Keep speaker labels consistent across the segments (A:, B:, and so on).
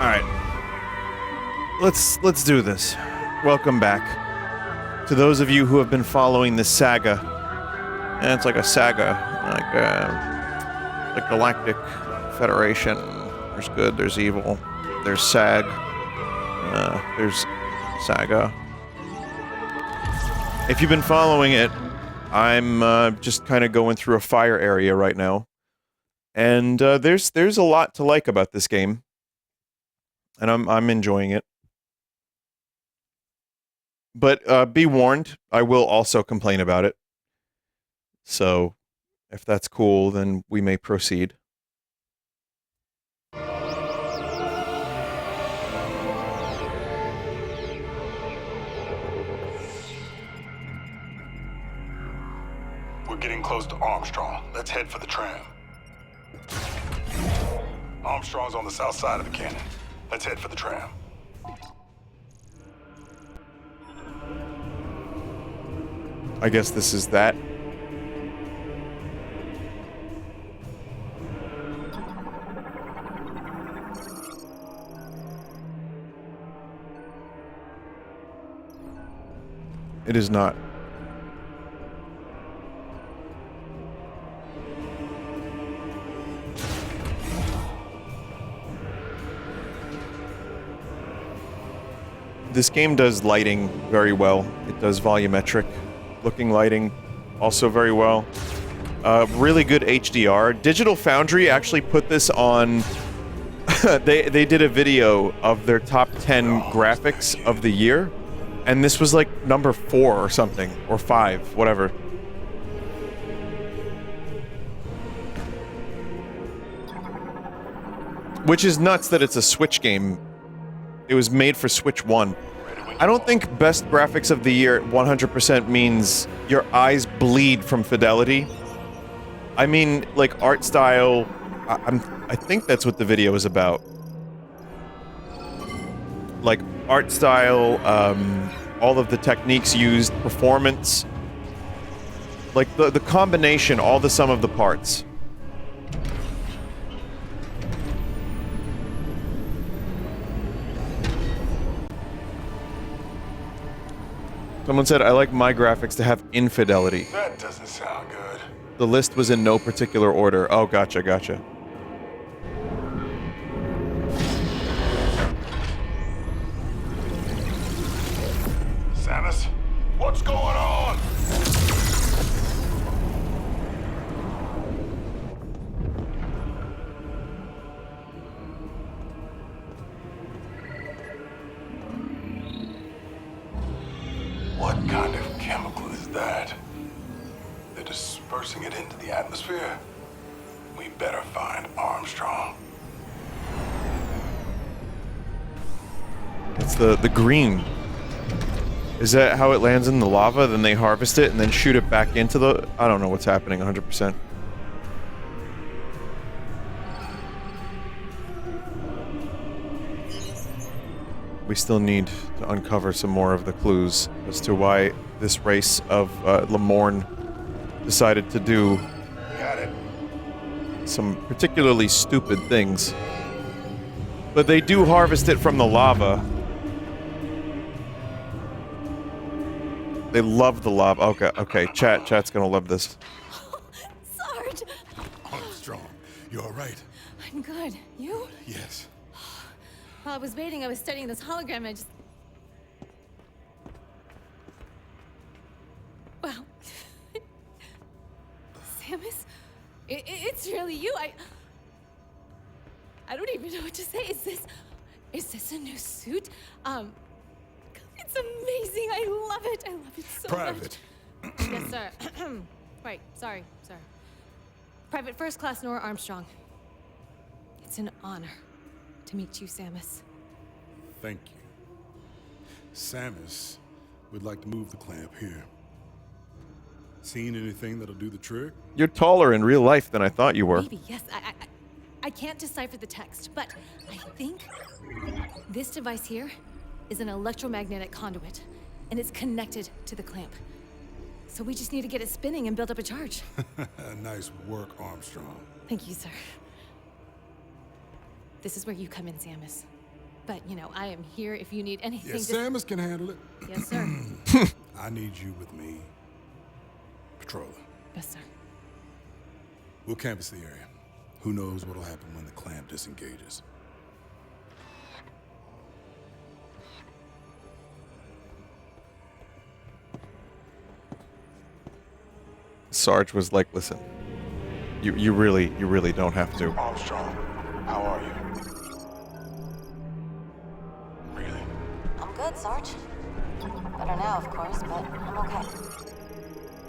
A: Alright. Let's do this. Welcome back. To those of you who have been following this saga. And it's like a saga. Like Galactic Federation. There's good, there's evil. There's SAG. There's Saga. If you've been following it, I'm just kind of going through a fire area right now. And there's a lot to like about this game. And I'm enjoying it. But be warned, I will also complain about it. So, if that's cool, then we may proceed.
B: We're getting close to Armstrong. Let's head for the tram. Armstrong's on the south side of the canyon. Let's head for the tram.
A: I guess this is that. It is not. This game does lighting very well. It does volumetric looking lighting also very well. Really good HDR. Digital Foundry actually put this on... they did a video of their top 10 graphics of the year, and this was like number 4 or something, or 5, whatever. Which is nuts that it's a Switch game. It was made for Switch 1. I don't think best graphics of the year 100% means your eyes bleed from fidelity. I mean, like, art style... I think that's what the video is about. Like, art style, all of the techniques used, performance. Like, the combination, all the sum of the parts. Someone said, I like my graphics to have infidelity.
B: That doesn't sound good.
A: The list was in no particular order. Oh, gotcha, gotcha.
B: Samus, what's going on? What kind of chemical is that? They're dispersing it into the atmosphere. We better find Armstrong.
A: It's the green. Is that how it lands in the lava? Then they harvest it and then shoot it back into the... I don't know what's happening 100%. We still need to uncover some more of the clues as to why this race of Lemorne decided to do some particularly stupid things. But they do harvest it from the lava. They love the lava. Okay, chat's gonna love this.
C: Sarge!
B: Armstrong, you all right?
C: I'm good. You?
B: Yes.
C: While I was waiting, I was studying this hologram and I just... Wow. Samus? It's really you. I don't even know what to say. Is this a new suit? It's amazing. I love it. I love it so
B: Private.
C: much. Yes, sir. Right. Sorry. Private First Class Nora Armstrong. It's an honor to meet you, Samus.
B: Thank you. Samus would like to move the clamp here. Seen anything that'll do the trick?
A: You're taller in real life than I thought you were.
C: Maybe, yes. I can't decipher the text, but I think this device here is an electromagnetic conduit, and it's connected to the clamp. So we just need to get it spinning and build up a charge.
B: Nice work, Armstrong.
C: Thank you, sir. This is where you come in, Samus. But, you know, I am here if you need anything.
B: Yes, Samus can handle it.
C: Yes, sir.
B: I need you with me. Patrolling.
C: Yes, sir.
B: We'll canvass the area. Who knows what'll happen when the clamp disengages.
A: Sarge was like, listen, you really don't have to.
B: Armstrong, how are you? Really?
D: I'm good, Sarge. Better now, of course, but I'm okay.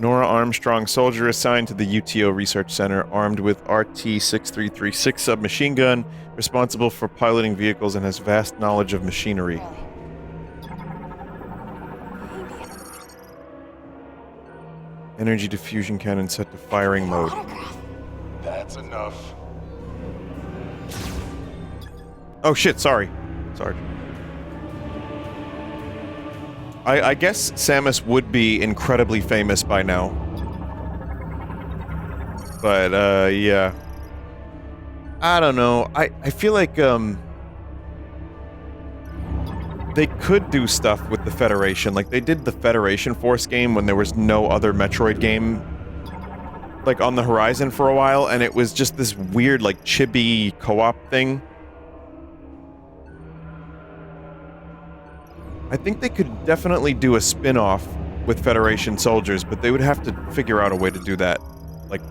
A: Nora Armstrong, soldier assigned to the UTO Research Center, armed with RT-6336 submachine gun, responsible for piloting vehicles and has vast knowledge of machinery.
D: Really.
A: Energy diffusion cannon set to firing mode.
D: Autograph.
B: That's enough.
A: Oh shit, sorry. Sarge. I guess Samus would be incredibly famous by now. But, yeah. I don't know. I feel like, they could do stuff with the Federation. Like, they did the Federation Force game when there was no other Metroid game, like, on the horizon for a while, and it was just this weird, like, chibi co-op thing. I think they could definitely do a spin-off with Federation soldiers, but they would have to figure out a way to do that, like,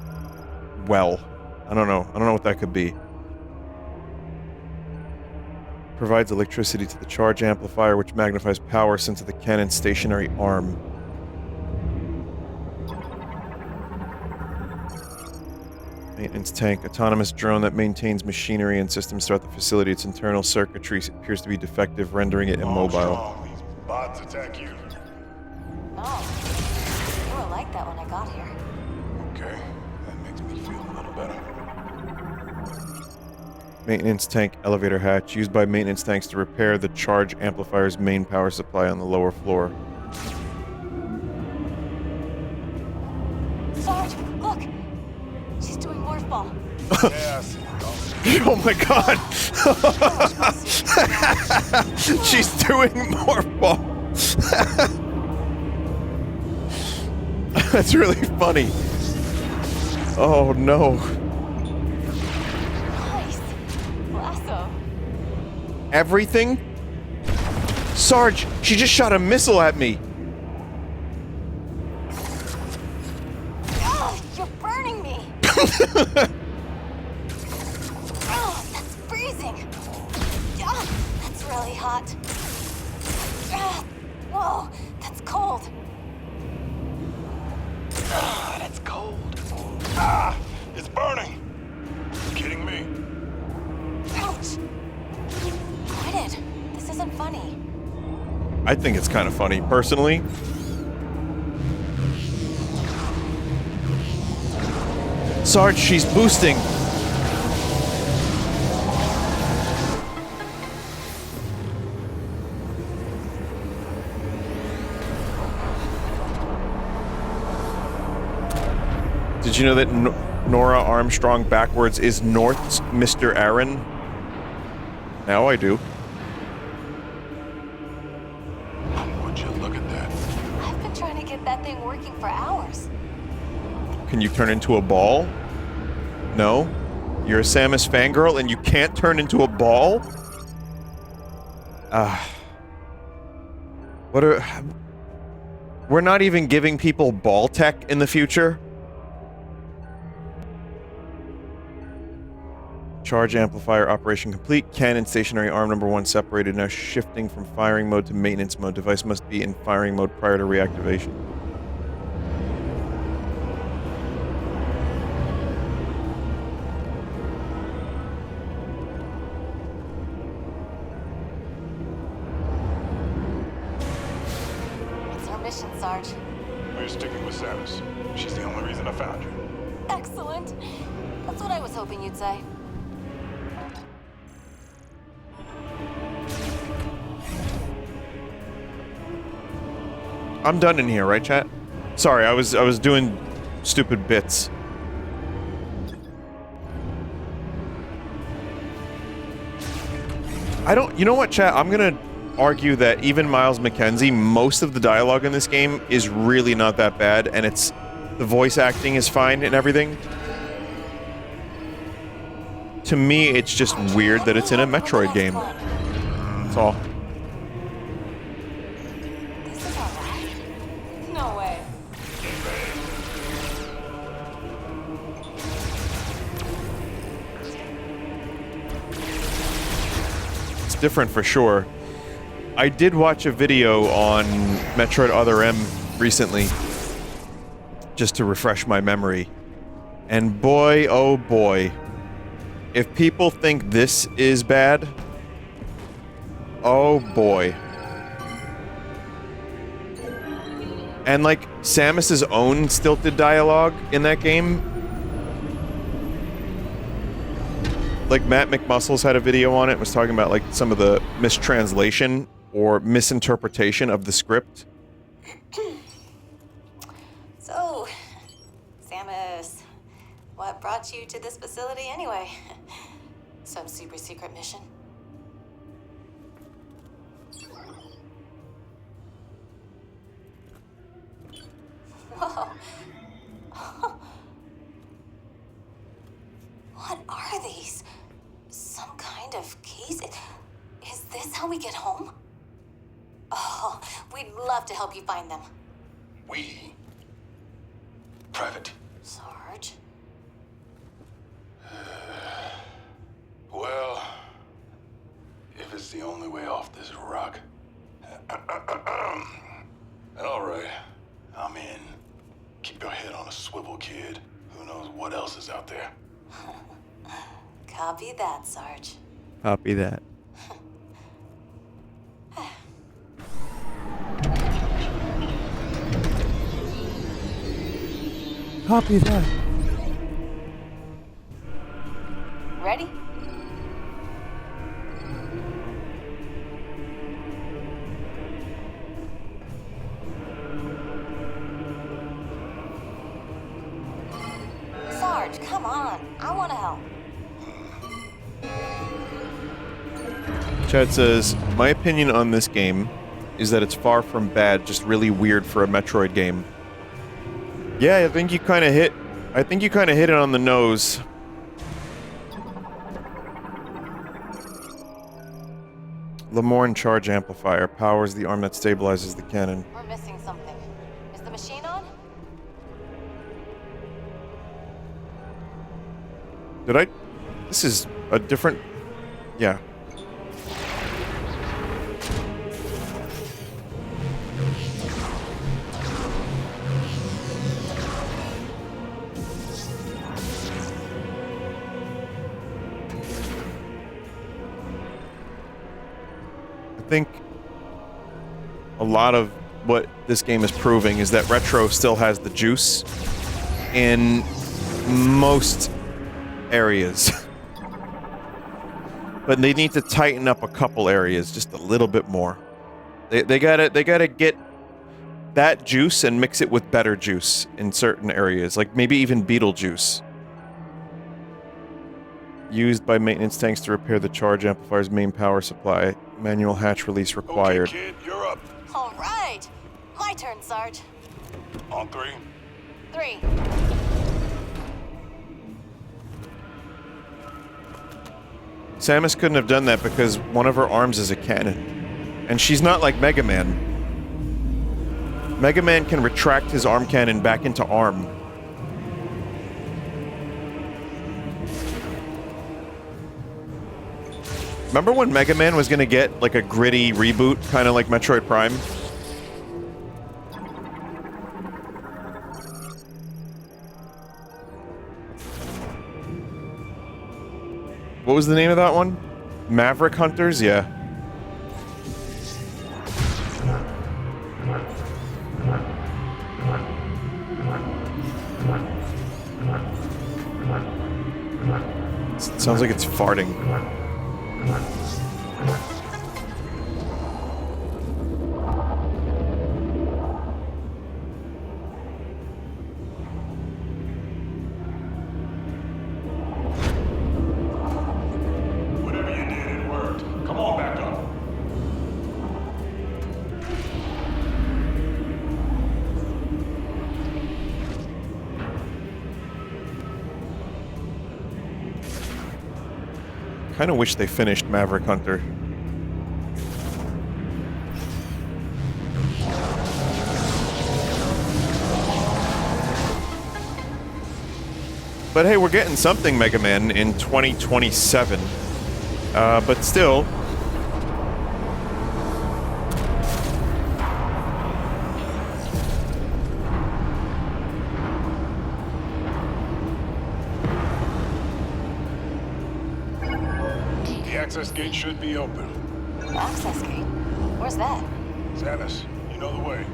A: well. I don't know. I don't know what that could be. Provides electricity to the charge amplifier, which magnifies power sent to the cannon's stationary arm. Maintenance tank. Autonomous drone that maintains machinery and systems throughout the facility. Its internal circuitry appears to be defective, rendering it immobile.
B: Armstrong, these bots attack you.
D: Oh. You were like that when I got here.
B: Okay, that makes me feel a little better.
A: Maintenance tank elevator hatch. Used by maintenance tanks to repair the charge amplifier's main power supply on the lower floor.
D: Sarge, look! She's doing morph ball.
B: Yes.
A: Oh my god! She's doing morph ball. That's really funny. Oh no.
D: Nice. Lasso.
A: Everything? Sarge, she just shot a missile at me.
D: Oh, you're burning me! Oh, that's freezing! Oh, that's really hot. Ah, whoa, that's cold.
B: Ah, that's cold. Ah, it's burning. You kidding me?
D: Ouch! Quit it. This isn't funny.
A: I think it's kind of funny, personally. Sarge, she's boosting. Did you know that Nora Armstrong backwards is North's Mr. Aaron? Now I do.
B: Would you look at that?
D: I've been trying to get that thing working for hours.
A: Can you turn into a ball? No? You're a Samus fangirl and you can't turn into a ball? What are... We're not even giving people ball tech in the future? Charge amplifier operation complete. Cannon stationary arm number 1 separated. Now shifting from firing mode to maintenance mode. Device must be in firing mode prior to reactivation.
D: What's our mission, Sarge?
B: We're sticking with Samus. She's the only reason I found you.
D: Excellent. That's what I was hoping you'd say.
A: I'm done in here, right, chat? Sorry, I was doing stupid bits. I don't... You know what, chat? I'm gonna argue that even Miles McKenzie, most of the dialogue in this game is really not that bad, and it's... The voice acting is fine and everything. To me, it's just weird that it's in a Metroid game. That's all.
D: This is alright. No way.
A: It's different for sure. I did watch a video on Metroid Other M recently, just to refresh my memory. And boy, oh boy, if people think this is bad, oh boy. And like Samus's own stilted dialogue in that game, like Matt McMuscles had a video on it, was talking about like some of the mistranslation or misinterpretation of the script.
D: So, Samus, what brought you to this facility anyway? Some super secret mission? Whoa. What are these? Some kind of keys? Is this how we get home? Oh, we'd love to help you find them.
B: We? Private.
D: Sarge?
B: Well, if it's the only way off this rock. All right, I'm in. Keep your head on a swivel, kid. Who knows what else is out there?
D: Copy that, Sarge.
A: Copy that. Copy that.
D: Ready? Sarge, come on. I want to help.
A: Chad says, my opinion on this game is that it's far from bad, just really weird for a Metroid game. Yeah, I think you kind of hit it on the nose. Lemoyne charge amplifier powers the arm that stabilizes the cannon.
D: We're missing something. Is the machine on?
A: Did I? This is a different... Yeah. I think a lot of what this game is proving is that Retro still has the juice in most areas. But they need to tighten up a couple areas just a little bit more. They gotta get that juice and mix it with better juice in certain areas, like maybe even Beetlejuice. Used by maintenance tanks to repair the charge amplifier's main power supply. Manual hatch release required.
B: Okay, kid, you're up.
D: All right. My turn, Sarge.
B: On 3.
D: 3.
A: Samus couldn't have done that because one of her arms is a cannon. And she's not like Mega Man. Mega Man can retract his arm cannon back into arm. Remember when Mega Man was gonna get like a gritty reboot, kind of like Metroid Prime? What was the name of that one? Maverick Hunters? Yeah. It sounds like it's farting.
B: Whatever you did, it worked. Come on
A: Kind of wish they finished Maverick Hunter. But hey, we're getting something Mega Man in 2027. But still...
B: The access gate should be open.
D: Access gate? Where's that?
B: Samus, you know the way.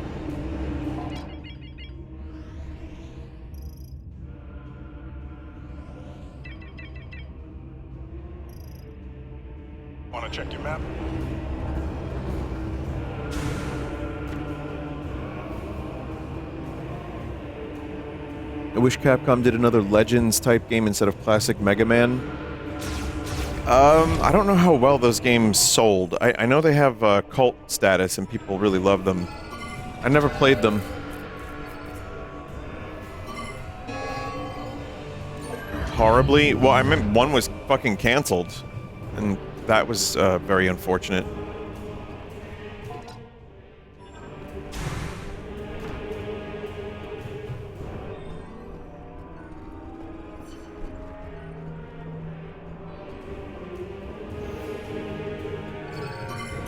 B: Want to check your map?
A: I wish Capcom did another Legends type game instead of classic Mega Man. I don't know how well those games sold. I know they have cult status and people really love them. I never played them. Horribly? Well, I meant one was fucking canceled. And that was very unfortunate.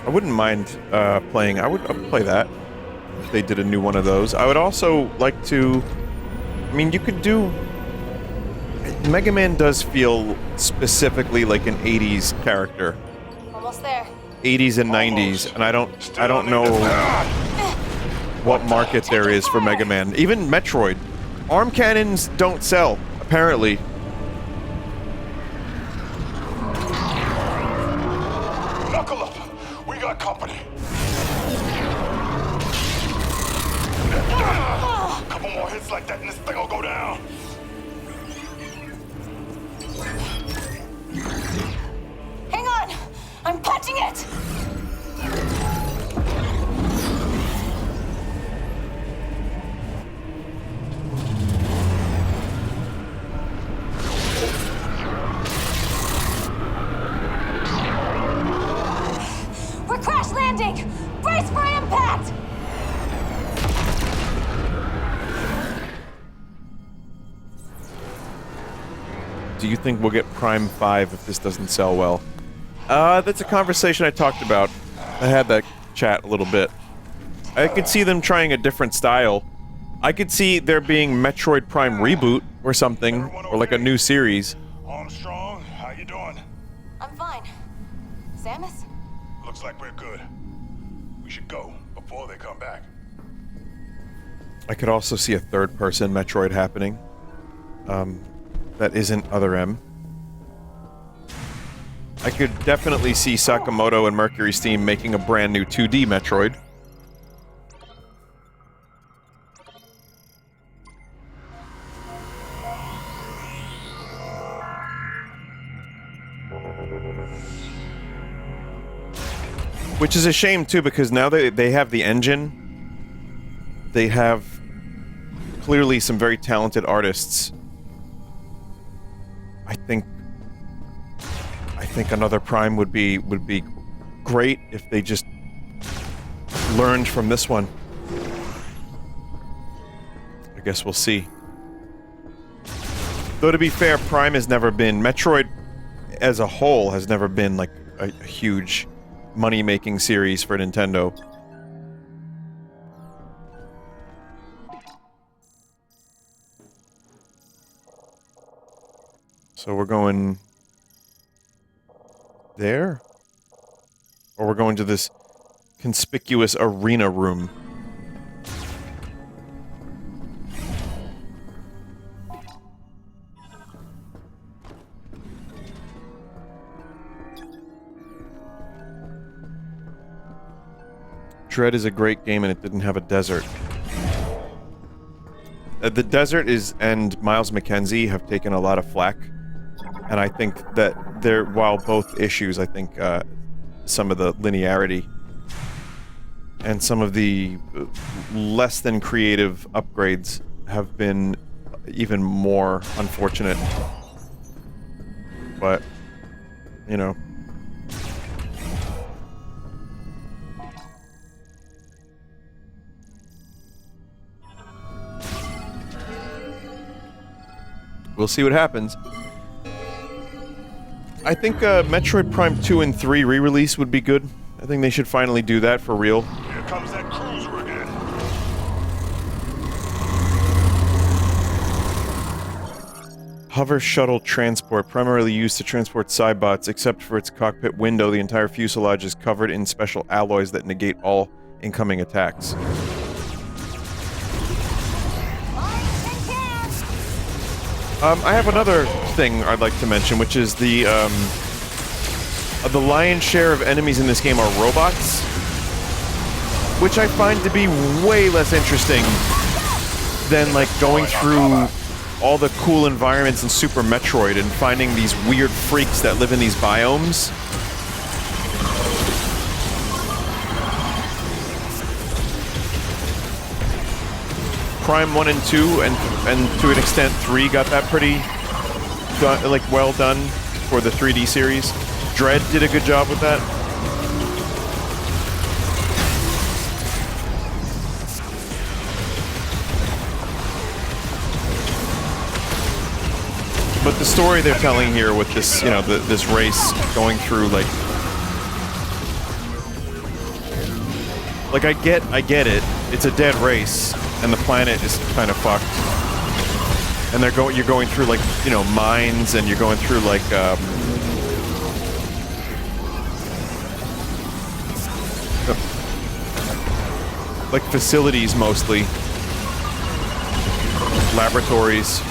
A: I wouldn't mind playing. I would play that if they did a new one of those. I would also like to. I mean, you could do. Mega Man does feel specifically like an 80s character.
D: Almost there.
A: 80s and 90s, and I don't know what market there is for Mega Man. Even Metroid. Arm cannons don't sell, apparently.
B: Knuckle up! We got company. Couple more hits like that and this thing will go down.
D: Hang on! I'm punching it! We're crash landing! Brace for impact!
A: Do you think we'll get Prime 5 if this doesn't sell well? That's a conversation I talked about. I had that chat a little bit. I could see them trying a different style. I could see there being Metroid Prime reboot or something, or like a new series.
B: Armstrong, how you doing?
D: I'm fine. Samus?
B: Looks like we're good. We should go before they come back.
A: I could also see a third-person Metroid happening. That isn't Other M. I could definitely see Sakamoto and Mercury Steam making a brand new 2D Metroid. Which is a shame too, because now they have the engine. They have clearly some very talented artists. I think another Prime would be great if they just learned from this one. I guess we'll see. Though to be fair, Prime has never been... Metroid as a whole has never been like a huge money-making series for Nintendo. So we're going there? Or we're going to this conspicuous arena room? Dread is a great game and it didn't have a desert. The desert and Miles McKenzie have taken a lot of flack. And I think that while both issues, I think some of the linearity and some of the less than creative upgrades have been even more unfortunate. But you know. We'll see what happens. I think Metroid Prime 2 and 3 re-release would be good. I think they should finally do that for real.
B: Here comes that cruiser again.
A: Hover shuttle transport, primarily used to transport Cybots. Except for its cockpit window, the entire fuselage is covered in special alloys that negate all incoming attacks. I have another thing I'd like to mention, which is the lion's share of enemies in this game are robots, which I find to be way less interesting than, like, going through all the cool environments in Super Metroid and finding these weird freaks that live in these biomes. Prime 1 and 2, and to an extent 3 got that pretty done, like, well done for the 3D series. Dread did a good job with that. But the story they're telling here with this, you know, this race going through, like, I get it. It's a dead race, and the planet is kind of fucked. And you're going through, like, you know, mines, and you're going through, like, facilities mostly. Laboratories.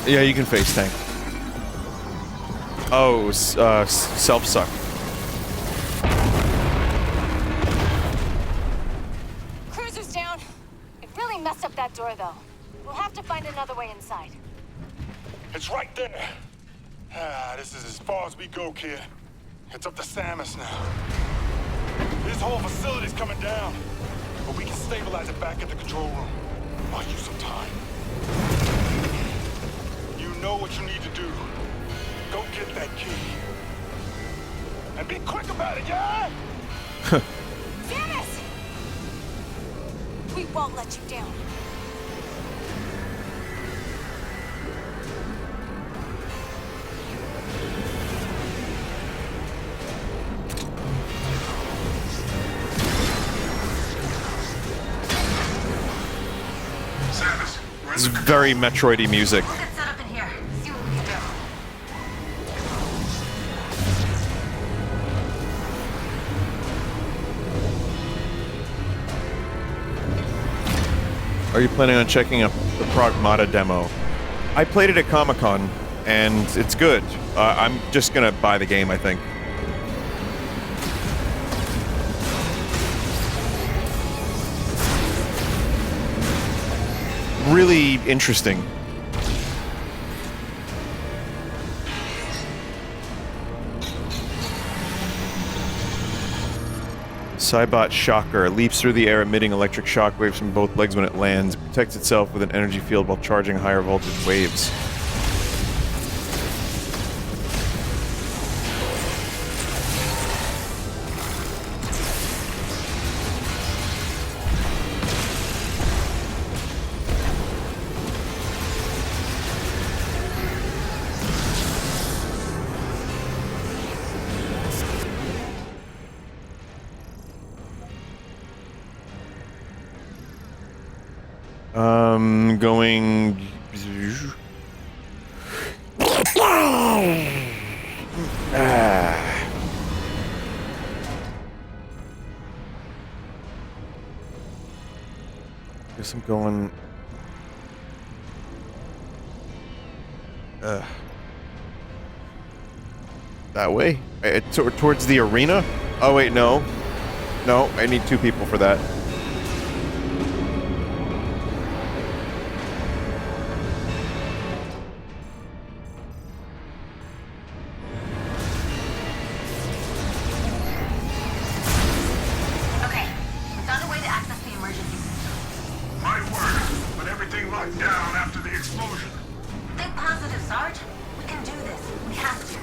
A: Yeah, you can face tank. Oh, self-suck.
D: Cruiser's down. It really messed up that door, though. We'll have to find another way inside.
B: It's right there. This is as far as we go, kid. It's up to Samus now. This whole facility's coming down, but we can stabilize it back at the control room. Buy you some time. You know what you need to do. Go get that key. And be quick about it, yeah?
D: Samus! We won't let you down.
A: It's very Metroid-y music.
D: We'll get set up in here. See what we can do.
A: Are you planning on checking out the Pragmata demo? I played it at Comic-Con, and it's good. I'm just gonna buy the game, I think. Really interesting. Cybot Shocker leaps through the air, emitting electric shockwaves from both legs when it lands. It protects itself with an energy field while charging higher voltage waves. Going... Guess I'm going... that way? Towards the arena? Oh, wait, no. No, I need 2 people for that.
D: Okay, we found a way to access the emergency system.
B: Might work, but everything locked down after the explosion.
D: Think positive, Sarge. We can do this. We have to.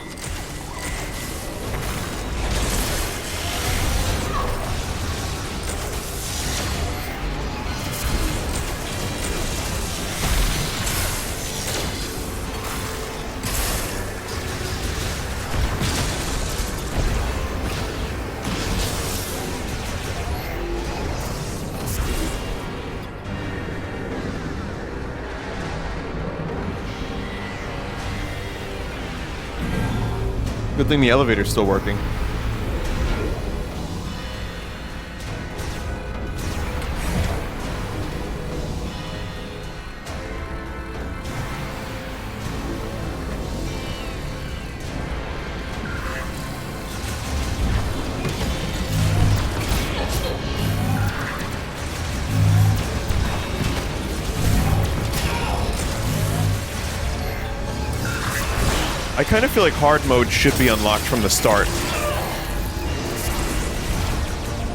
A: Good thing the elevator's still working. I kind of feel like hard mode should be unlocked from the start.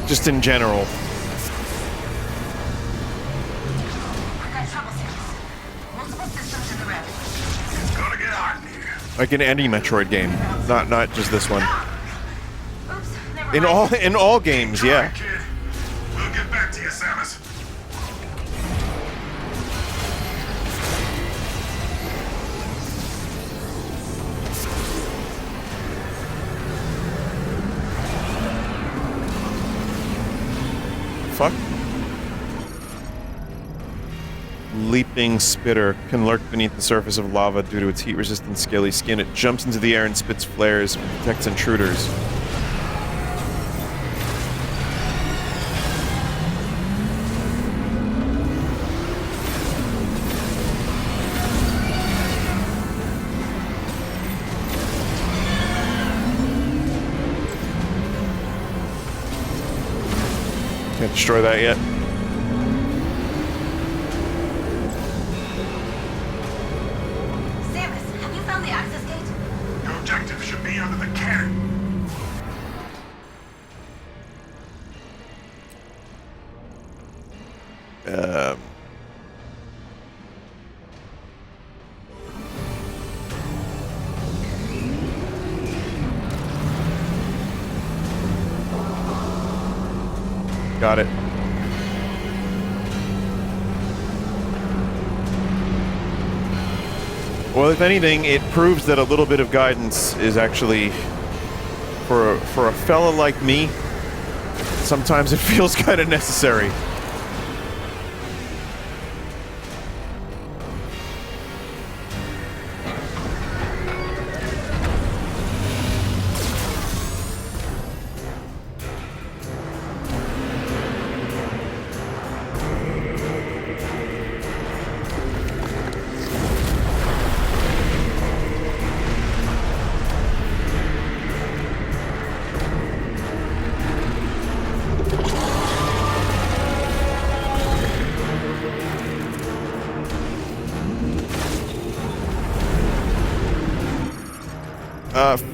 A: Just in general.
D: I got trouble, Samus. Multiple systems in the rev.
B: It's gonna get hot in here.
A: Like in any Metroid game, not just this one.
D: Oops, never mind.
A: In all games, yeah.
B: Kid, we'll get back to you, Samus.
A: Fuck. Leaping spitter can lurk beneath the surface of lava due to its heat-resistant scaly skin. It jumps into the air and spits flares, detects intruders. Can't destroy that yet.
D: Samus, have you found the access gate?
B: Your objective should be under the cannon.
A: Got it. Well, if anything, it proves that a little bit of guidance is actually, for a fella like me, sometimes it feels kind of necessary.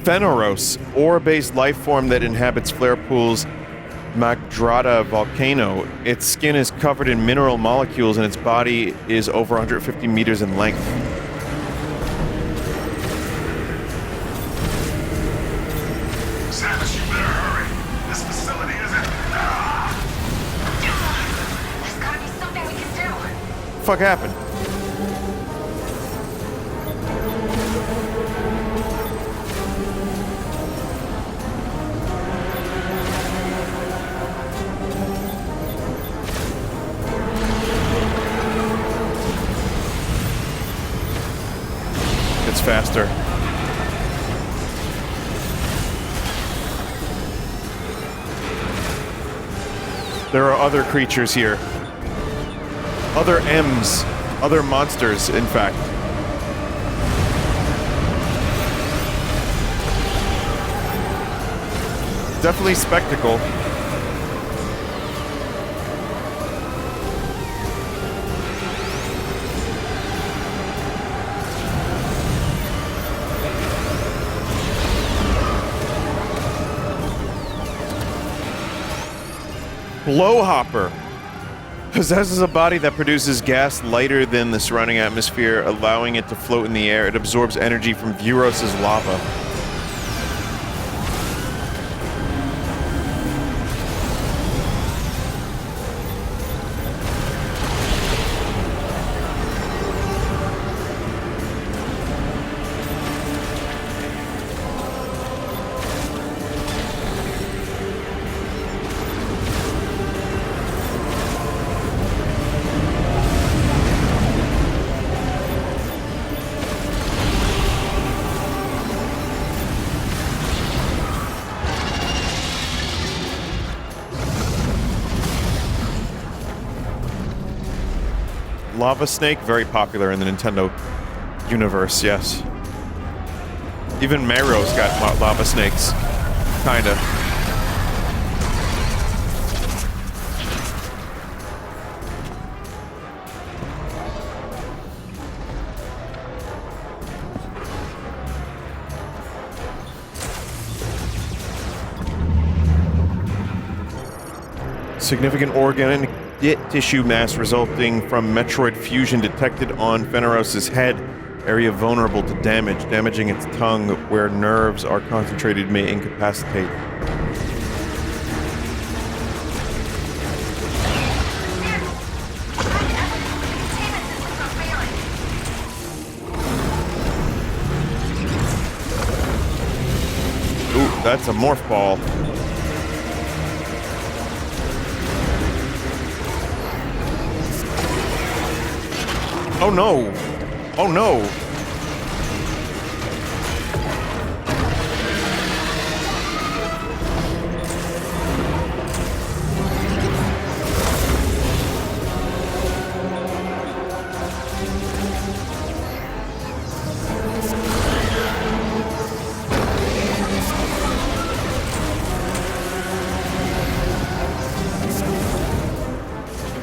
A: Phenoros, ore-based life form that inhabits flare pools Magdrada volcano. Its skin is covered in mineral molecules and its body is over 150 meters in length.
B: Samus, you better hurry. This facility isn't...
D: There's gotta be something we can do.
A: What the fuck happened? It's faster. There are other creatures here. Other M's. Other monsters, in fact. definitely spectacle. Blowhopper possesses a body that produces gas lighter than the surrounding atmosphere, allowing it to float in the air. It absorbs energy from Phenoros' lava. Lava Snake, very popular in the Nintendo universe, yes. Even Mario's got lava snakes. Kinda. Significant organic tissue mass resulting from Metroid fusion detected on Phenoros' head. Area vulnerable to damage. Damaging its tongue where nerves are concentrated may incapacitate. Ooh, that's a morph ball. Oh no! Oh no!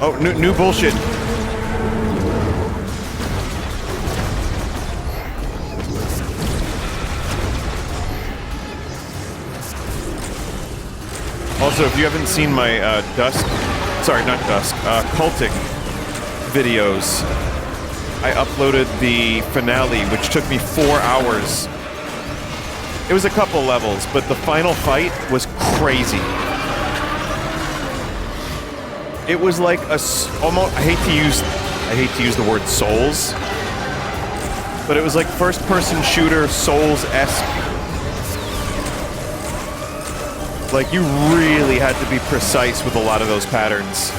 A: Oh, new bullshit. Also, if you haven't seen my Cultic videos, I uploaded the finale, which took me 4 hours. It was a couple levels, but the final fight was crazy. It was like almost, I hate to use the word Souls, but it was like first-person shooter Souls-esque. Like, you really had to be precise with a lot of those patterns.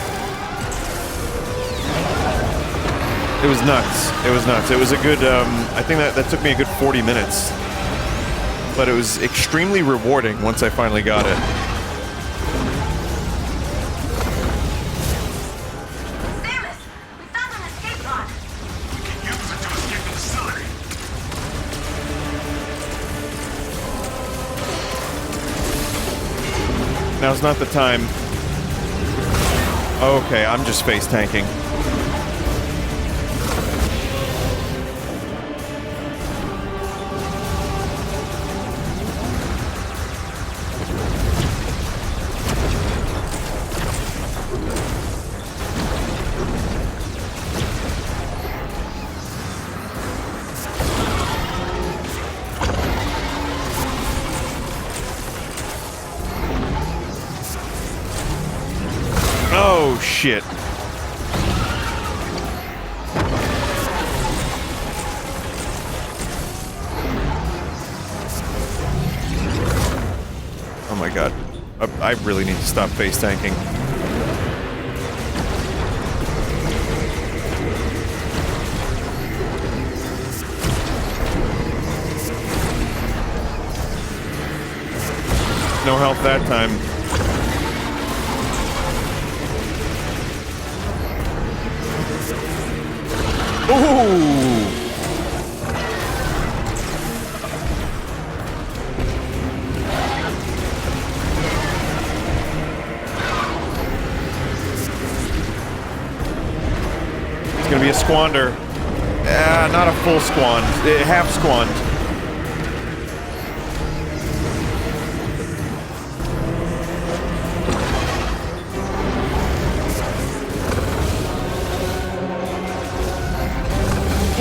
A: It was nuts. It was nuts. It was a good, I think that took me a good 40 minutes. But it was extremely rewarding once I finally got it.
E: Samus! We found an escape pod!
B: We can use it to escape the facility.
A: Now's not the time. Okay, I'm just face tanking. Oh, shit. Oh my god. I really need to stop face tanking. No health that time. Ooh! gonna be a squander. Not a full squand. Half squand.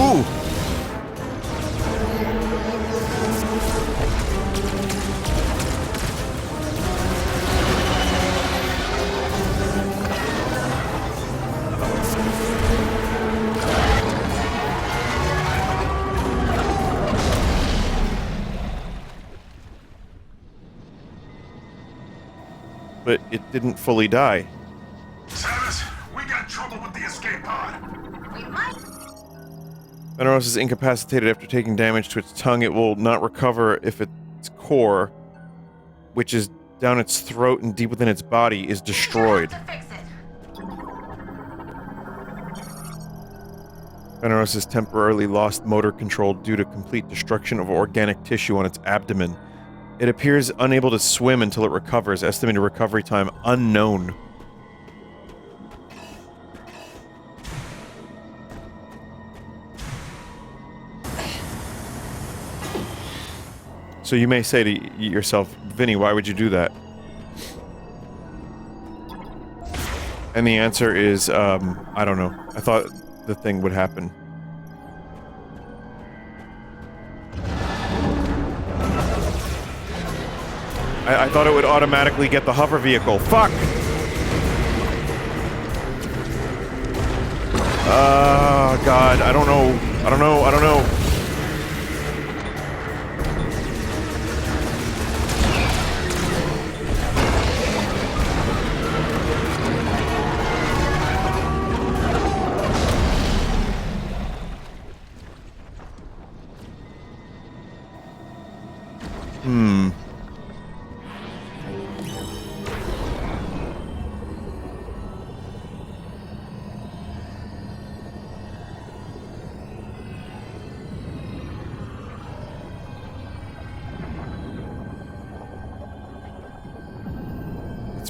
A: Ooh. But it didn't fully die.
B: Samus, we got trouble with the escape pod.
E: We might.
A: Phenoros is incapacitated after taking damage to its tongue. It will not recover if its core, which is down its throat and deep within its body, is destroyed.
E: To fix it.
A: Phenoros has temporarily lost motor control due to complete destruction of organic tissue on its abdomen. It appears unable to swim until it recovers. Estimated recovery time unknown. So you may say to yourself, Vinny, why would you do that? And the answer is, I don't know. I thought the thing would happen. I thought it would automatically get the hover vehicle. Fuck! God, I don't know. I don't know. I don't know.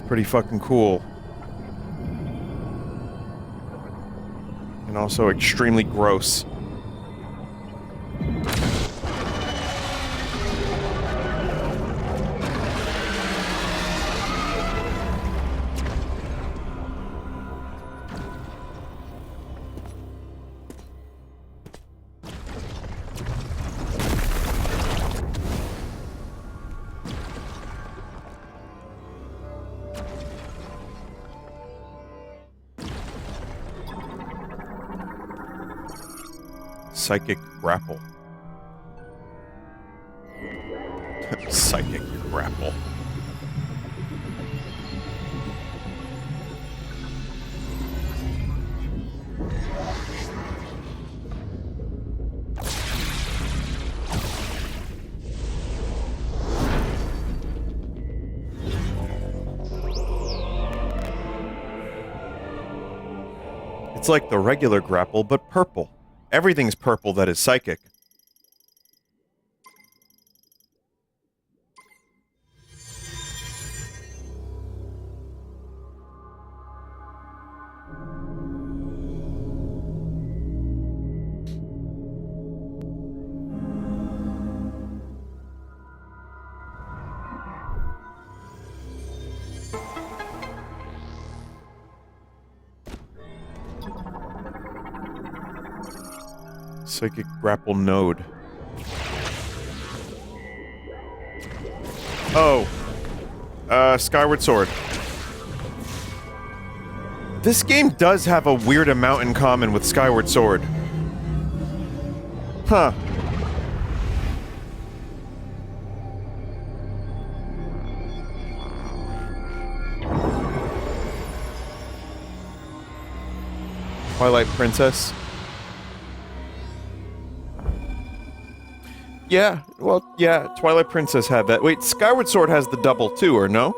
A: Pretty fucking cool. And also extremely gross. Psychic grapple. Psychic grapple. It's like the regular grapple, but purple. Everything's purple that is psychic. Psychic grapple node. Oh. Skyward Sword. This game does have a weird amount in common with Skyward Sword. Huh. Twilight Princess. Yeah, well, yeah, Twilight Princess had that. Wait, Skyward Sword has the double too, or no?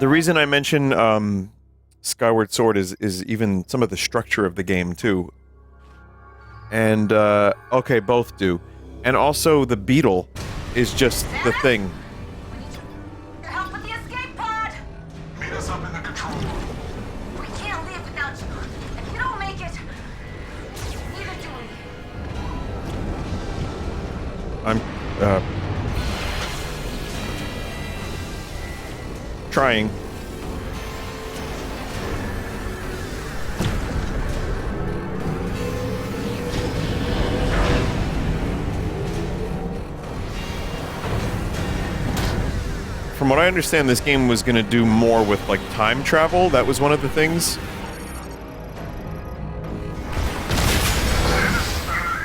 A: The reason I mention Skyward Sword is even some of the structure of the game too. And okay, both do. And also the beetle is just the thing.
E: Your help with the escape pod.
B: Meet us up in the control room.
E: We can't leave
A: trying. From what I understand, this game was going to do more with, like, time travel. That was one of the things.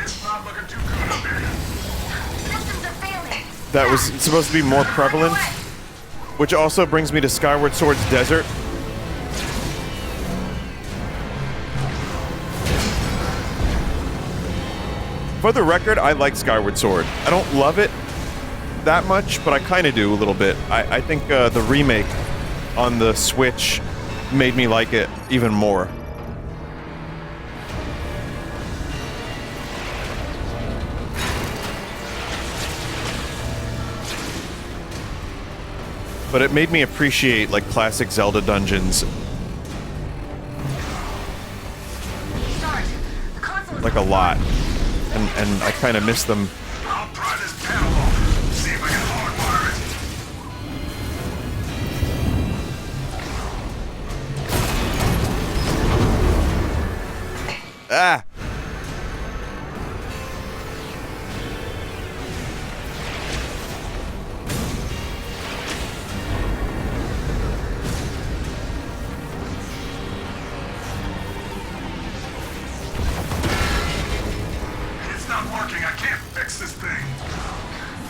B: It's not looking too good up here.
E: Systems are failing.
A: That was supposed to be more prevalent. Which also brings me to Skyward Sword's desert. For the record, I like Skyward Sword. I don't love it that much, but I kind of do a little bit. I think the remake on the Switch made me like it even more. But it made me appreciate, like, classic Zelda dungeons,
E: Sarge, the console is
A: like, a lot. And I kind of miss them.
B: I'll pry this panel off. See if I can hardwire it.
A: Ah!
B: It's not working. I can't fix this thing.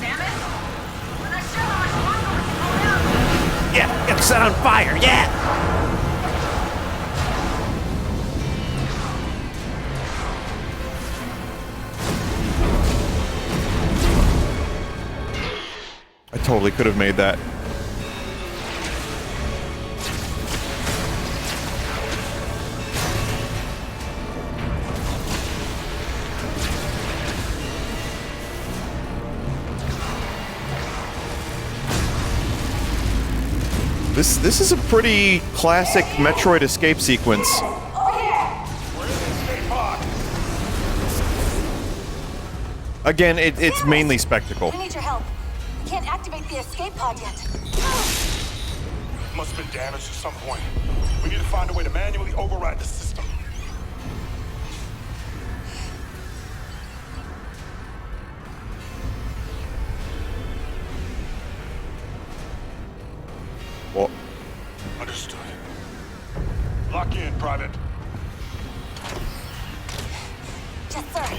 E: Samus? We're not sure how much longer we can hold out.
A: Yeah, get set on fire, yeah! I totally could have made that. This is a pretty classic Metroid escape sequence.
B: Where's the escape pod?
A: Again, it's mainly spectacle.
D: We need your help. We can't activate the escape pod yet.
B: Must have been damaged at some point. We need to find a way to manually override the system.
A: Well,
B: Understood. Lock in, Private.
D: Yes, sir.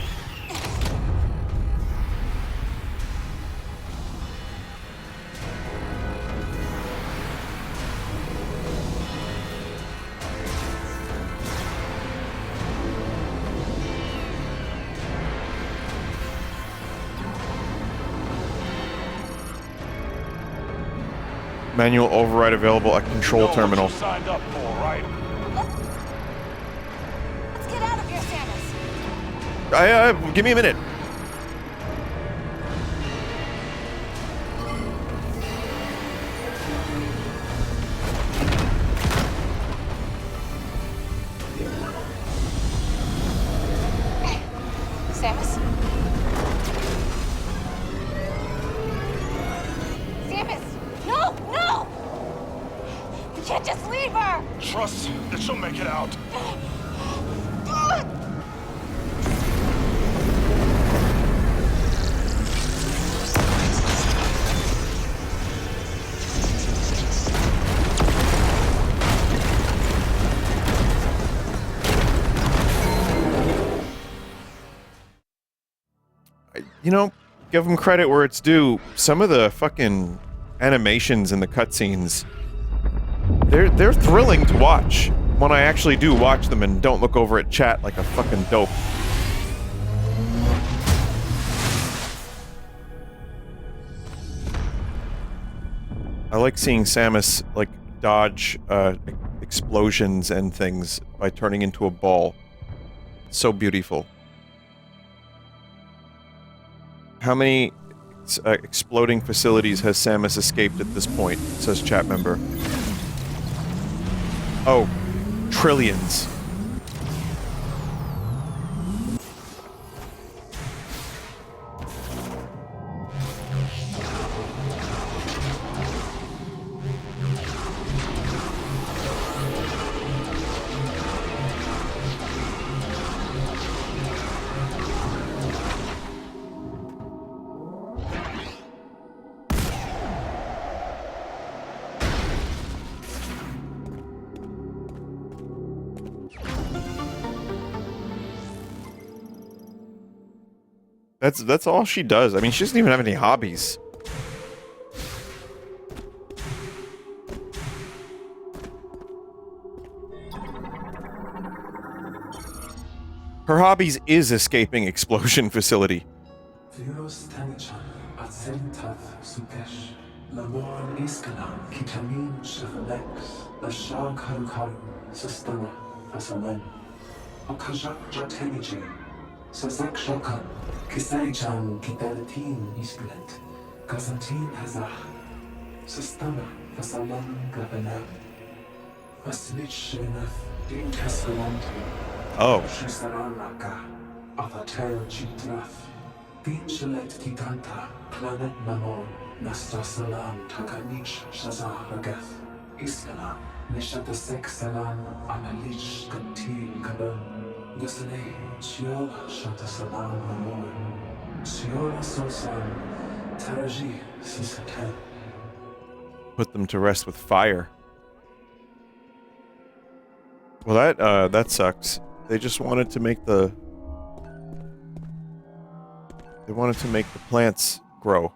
A: manual override available at control
B: You know
A: terminal.
B: what you signed up for, right?
D: Let's get out of here, Samus.
A: Give me a minute.
D: Samus? Samus! No! No! We can't just leave her!
B: Trust that she'll make it out.
A: You know, give them credit where it's due. Some of the fucking animations in the cutscenes, they're thrilling to watch when I actually do watch them and don't look over at chat like a fucking dope. I like seeing Samus, like, dodge explosions and things by turning into a ball. So beautiful. How many exploding facilities has Samus escaped at this point? Says chat member. Oh, trillions. That's all she does. I mean, she doesn't even have any hobbies. Her hobbies is escaping explosion facility.
F: Phenoros Tanichan at Sentav Sukesh, Lamor Iskanan, Kitamin Psylex, the Shah Karukaru, Sistema, Fasamen, Okajak Jateniji, Sazak Shakan, Kisaichan, Kitalatin Isklet, Kazantin Hazah, Sistema, Fasaman Gabana, Vasnich Shenaf, Din Casalanti.
A: Oh.
F: Shisaranaka, Avatar Chitraf, Vinchilet Titanta, Planet Mamon, Nastasalan, Takanich, Shazahagath, Iskala, Nishatasek Salan, Amalich, Kantin, Kaban, Gusane, Chiol, Shatasalan, Mamon, Chiola Sosan, Taraji, Sisatan.
A: Put them to rest with fire. Well, that sucks. They just wanted to make the... They wanted to make the plants grow.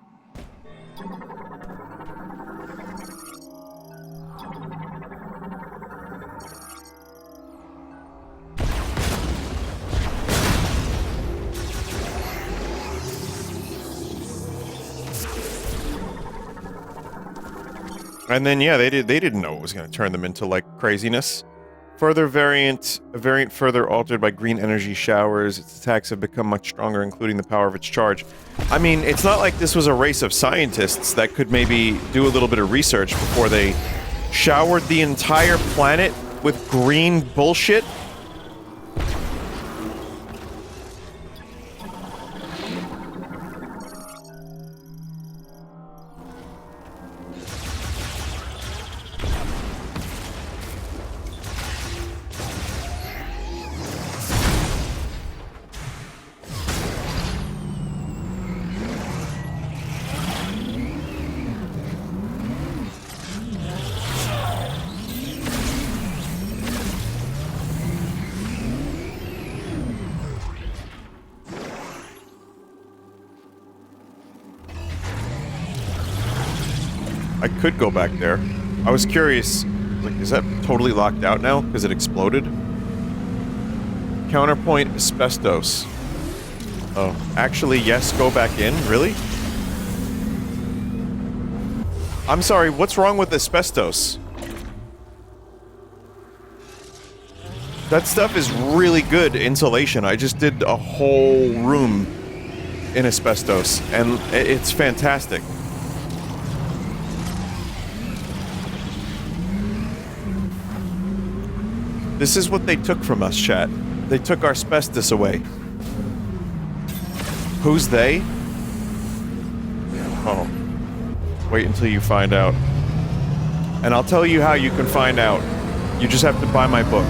A: And then, yeah, they didn't know it was going to turn them into, like, craziness. Further variant, a variant further altered by green energy showers. Its attacks have become much stronger, including the power of its charge. I mean, it's not like this was a race of scientists that could maybe do a little bit of research before they showered the entire planet with green bullshit. I could go back there. I was curious, like, is that totally locked out now because it exploded? Counterpoint asbestos. Oh, actually, yes, go back in? Really? I'm sorry, what's wrong with asbestos? That stuff is really good insulation. I just did a whole room in asbestos, and it's fantastic. This is what they took from us, chat. They took our asbestos away. Who's they? Oh. Wait until you find out. And I'll tell you how you can find out. You just have to buy my book.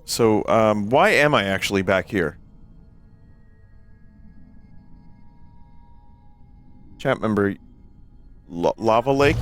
A: So, why am I actually back here? Chat member... Lava Lake?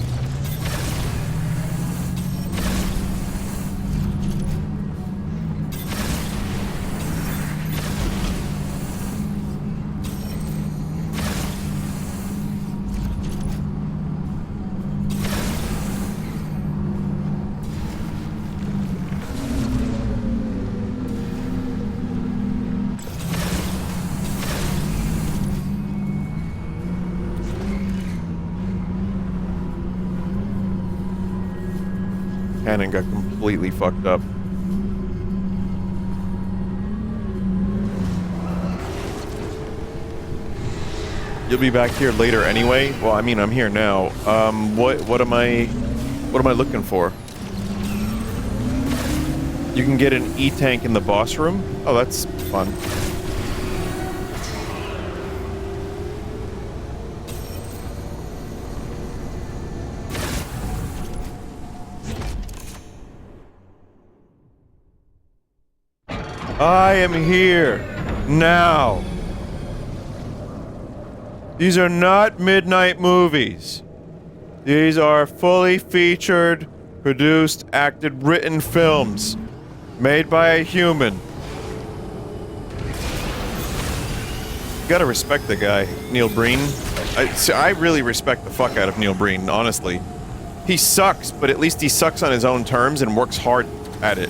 A: Cannon got completely fucked up. You'll be back here later anyway? Well, I mean, I'm here now. What am I looking for? You can get an E-tank in the boss room. Oh, that's fun. I am here now. These are not midnight movies. These are fully featured, produced, acted, written films made by a human. You gotta respect the guy, Neil Breen. I really respect the fuck out of Neil Breen, honestly. He sucks, but at least he sucks on his own terms and works hard at it.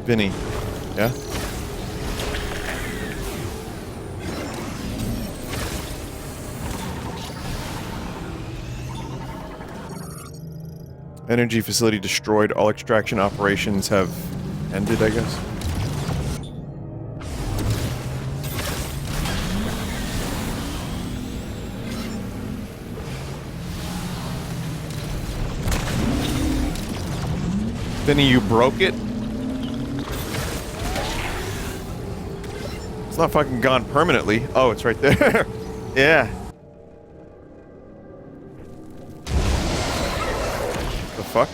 A: Vinny, yeah? Energy facility destroyed. All extraction operations have ended, I guess. Vinny, you broke it? It's not fucking gone permanently. Oh, it's right there. Yeah. The fuck?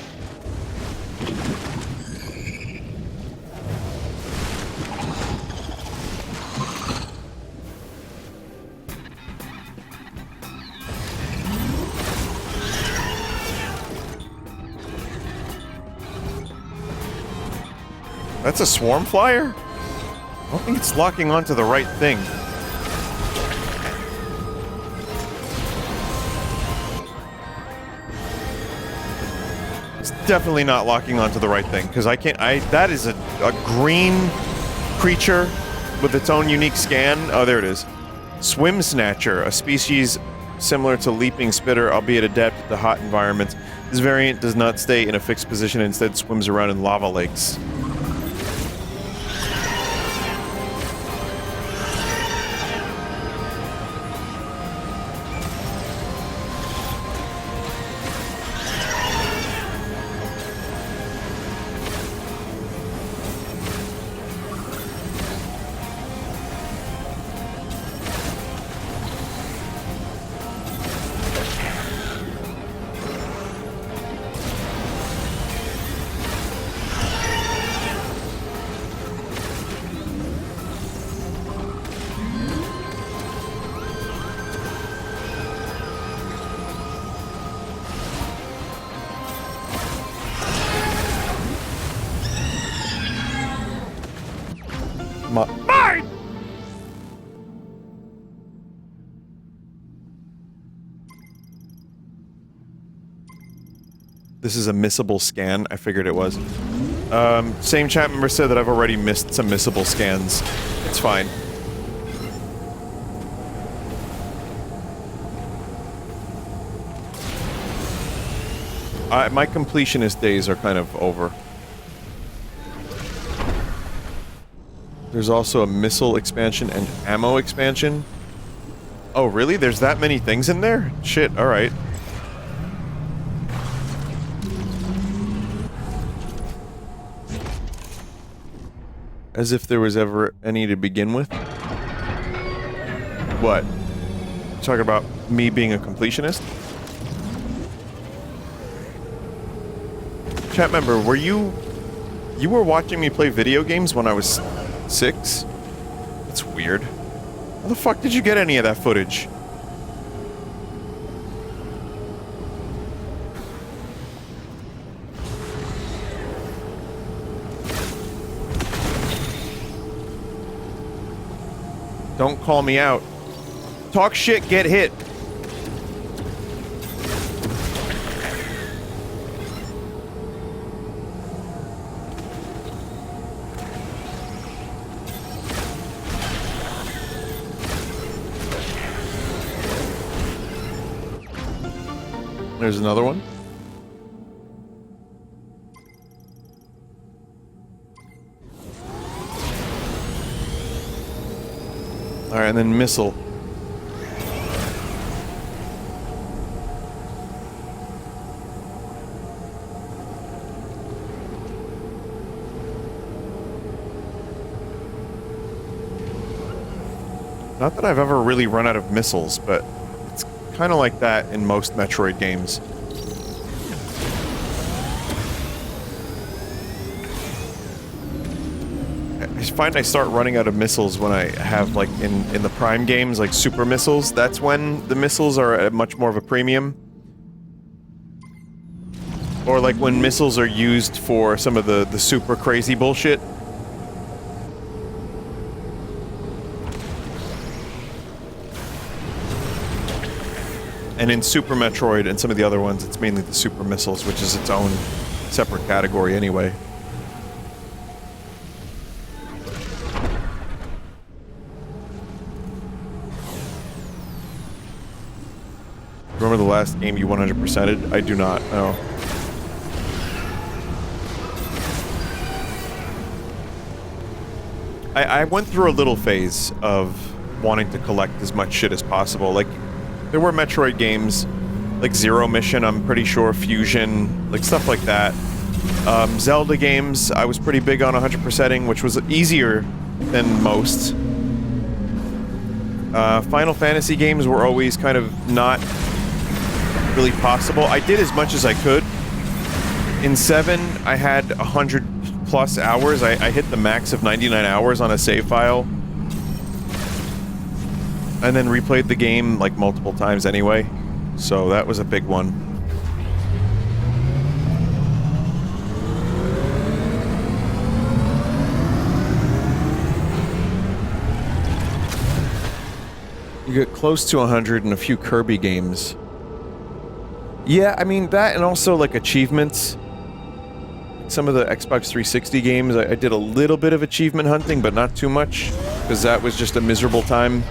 A: That's a swarm flyer? I don't think it's locking onto the right thing. It's definitely not locking onto the right thing, because I can't, that is a green creature with its own unique scan. Oh, there it is. Swim Snatcher, a species similar to Leaping Spitter, albeit adept to hot environments. This variant does not stay in a fixed position, instead swims around in lava lakes. Mine! This is a missable scan. I figured it was. Same chat member said that I've already missed some missable scans. It's fine. My completionist days are kind of over. There's also a missile expansion and ammo expansion. Oh, really? There's that many things in there? Shit, alright. As if there was ever any to begin with? What? Talking about me being a completionist? Chat member, were you were watching me play video games when I was 6? That's weird. How the fuck did you get any of that footage? Don't call me out. Talk shit, get hit. There's another one. Alright, and then missile. Not that I've ever really run out of missiles, but it's kind of like that in most Metroid games. I find I start running out of missiles when I have, like, in the Prime games, like, super missiles. That's when the missiles are at much more of a premium. Or, like, when missiles are used for some of the super crazy bullshit. And in Super Metroid and some of the other ones, it's mainly the super missiles, which is its own separate category anyway. Remember the last game you 100%'d? I do not, no. I went through a little phase of wanting to collect as much shit as possible. Like, there were Metroid games, like Zero Mission, I'm pretty sure, Fusion, like stuff like that. Zelda games, I was pretty big on 100%ing, which was easier than most. Final Fantasy games were always kind of not really possible. I did as much as I could. In 7, I had 100+ hours. I hit the max of 99 hours on a save file. And then replayed the game, like, multiple times anyway. So that was a big one. You get close to 100 in a few Kirby games. Yeah, I mean, that and also, like, achievements. Some of the Xbox 360 games, I did a little bit of achievement hunting, but not too much, because that was just a miserable time.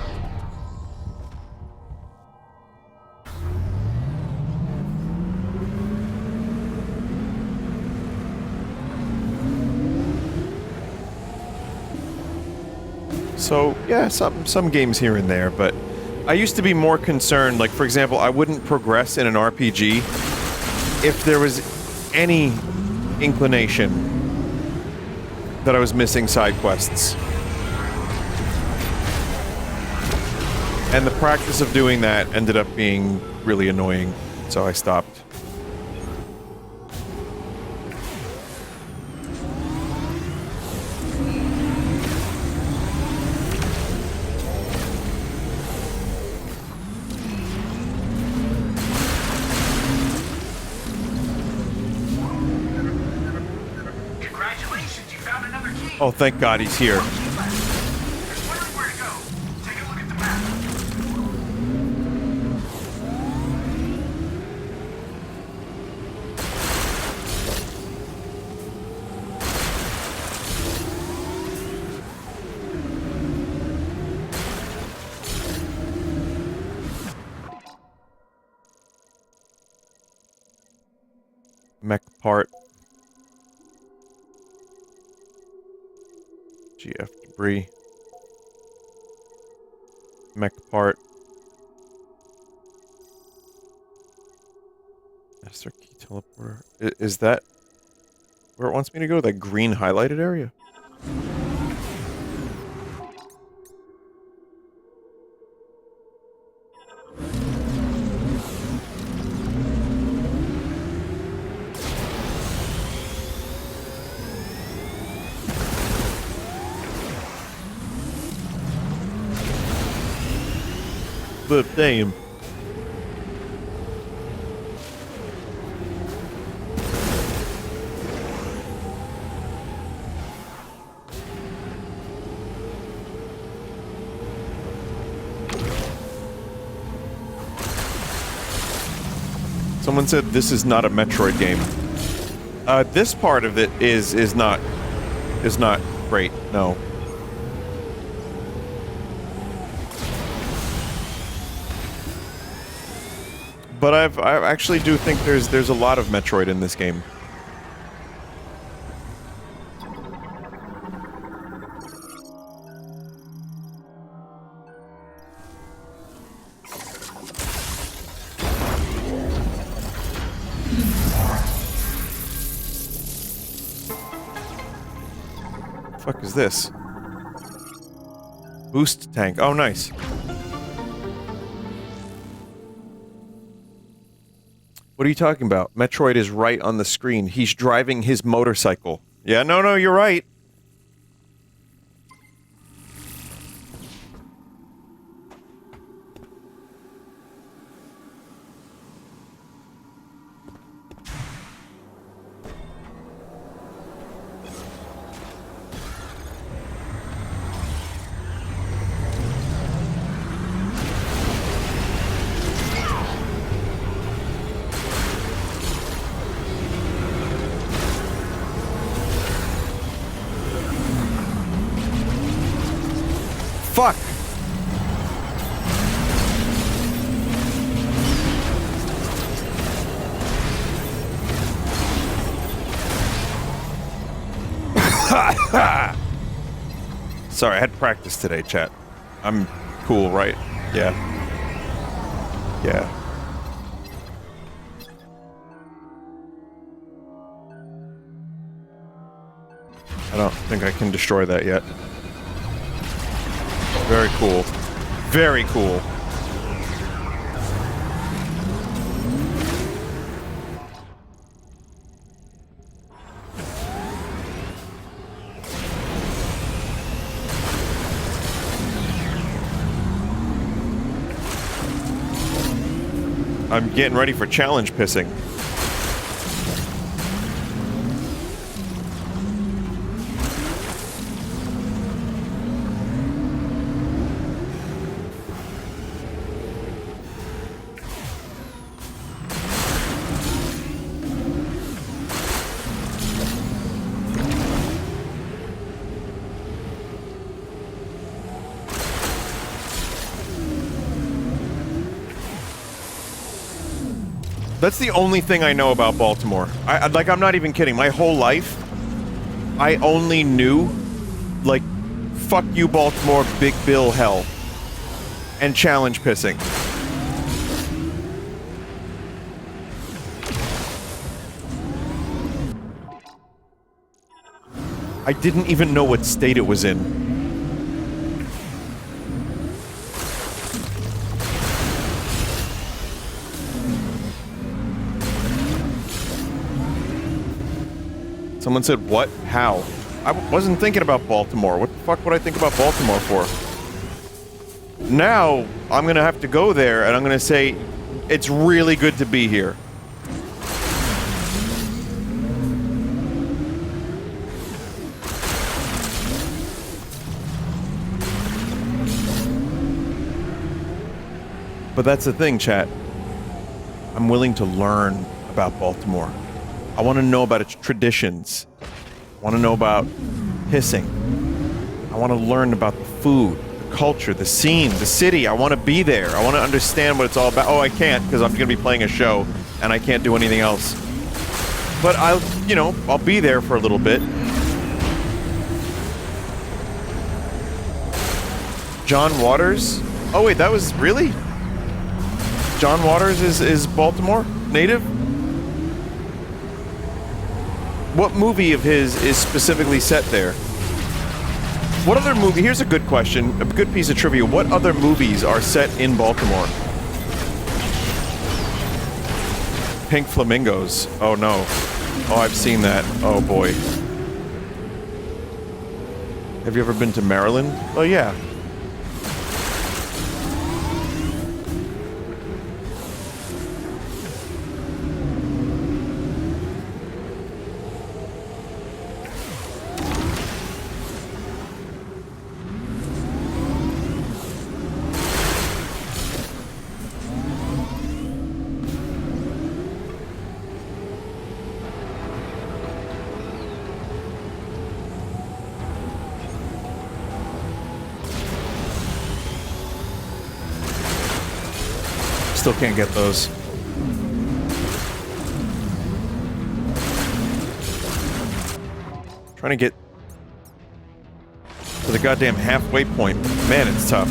A: So, yeah, some games here and there, but I used to be more concerned, like, for example, I wouldn't progress in an RPG if there was any inclination that I was missing side quests. And the practice of doing that ended up being really annoying, so I stopped. Oh, thank God he's here. Mech part. GF debris. Mech part. Master key teleporter. Is that where it wants me to go? That green highlighted area? But damn. Someone said this is not a Metroid game. This part of it is not great. No. But I actually do think there's a lot of Metroid in this game. Fuck is this? Boost tank. Oh, nice. What are you talking about? Metroid is right on the screen. He's driving his motorcycle. Yeah, no, you're right. Fuck! Sorry, I had practice today, chat. I'm cool, right? Yeah. Yeah. I don't think I can destroy that yet. Very cool. Very cool. I'm getting ready for challenge pissing. That's the only thing I know about Baltimore. I'm not even kidding. My whole life, I only knew, like, fuck you, Baltimore, Big Bill hell. And challenge pissing. I didn't even know what state it was in. Someone said, what? How? I wasn't thinking about Baltimore. What the fuck would I think about Baltimore for? Now, I'm gonna have to go there, and I'm gonna say, it's really good to be here. But that's the thing, chat. I'm willing to learn about Baltimore. I want to know about its traditions. I want to know about pissing. I want to learn about the food, the culture, the scene, the city. I want to be there. I want to understand what it's all about. Oh, I can't because I'm going to be playing a show and I can't do anything else. But I'll be there for a little bit. John Waters? Oh wait, that was really? John Waters is Baltimore native? What movie of his is specifically set there? What other movie? Here's a good question, a good piece of trivia. What other movies are set in Baltimore? Pink Flamingos. Oh no. Oh, I've seen that. Oh boy. Have you ever been to Maryland? Oh yeah. Still can't get those. Trying to get to the goddamn halfway point. Man, it's tough.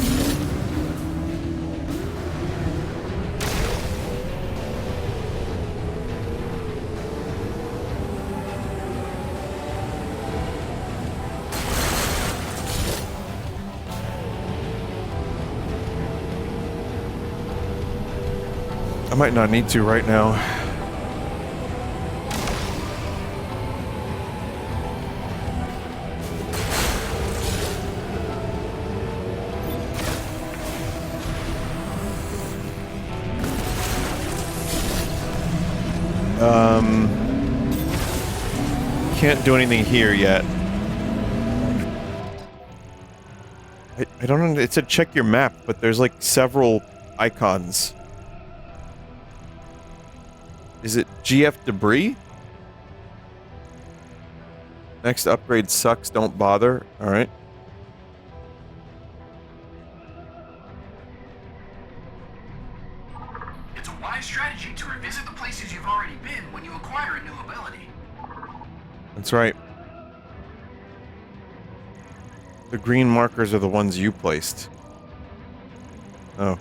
A: I might not need to right now. Can't do anything here yet. I don't know. It said check your map, but there's like several icons. Is it GF debris? Next upgrade sucks, don't bother. Alright.
G: It's a wise strategy to revisit the places you've already been when you acquire a new ability.
A: That's right. The green markers are the ones you placed. Oh.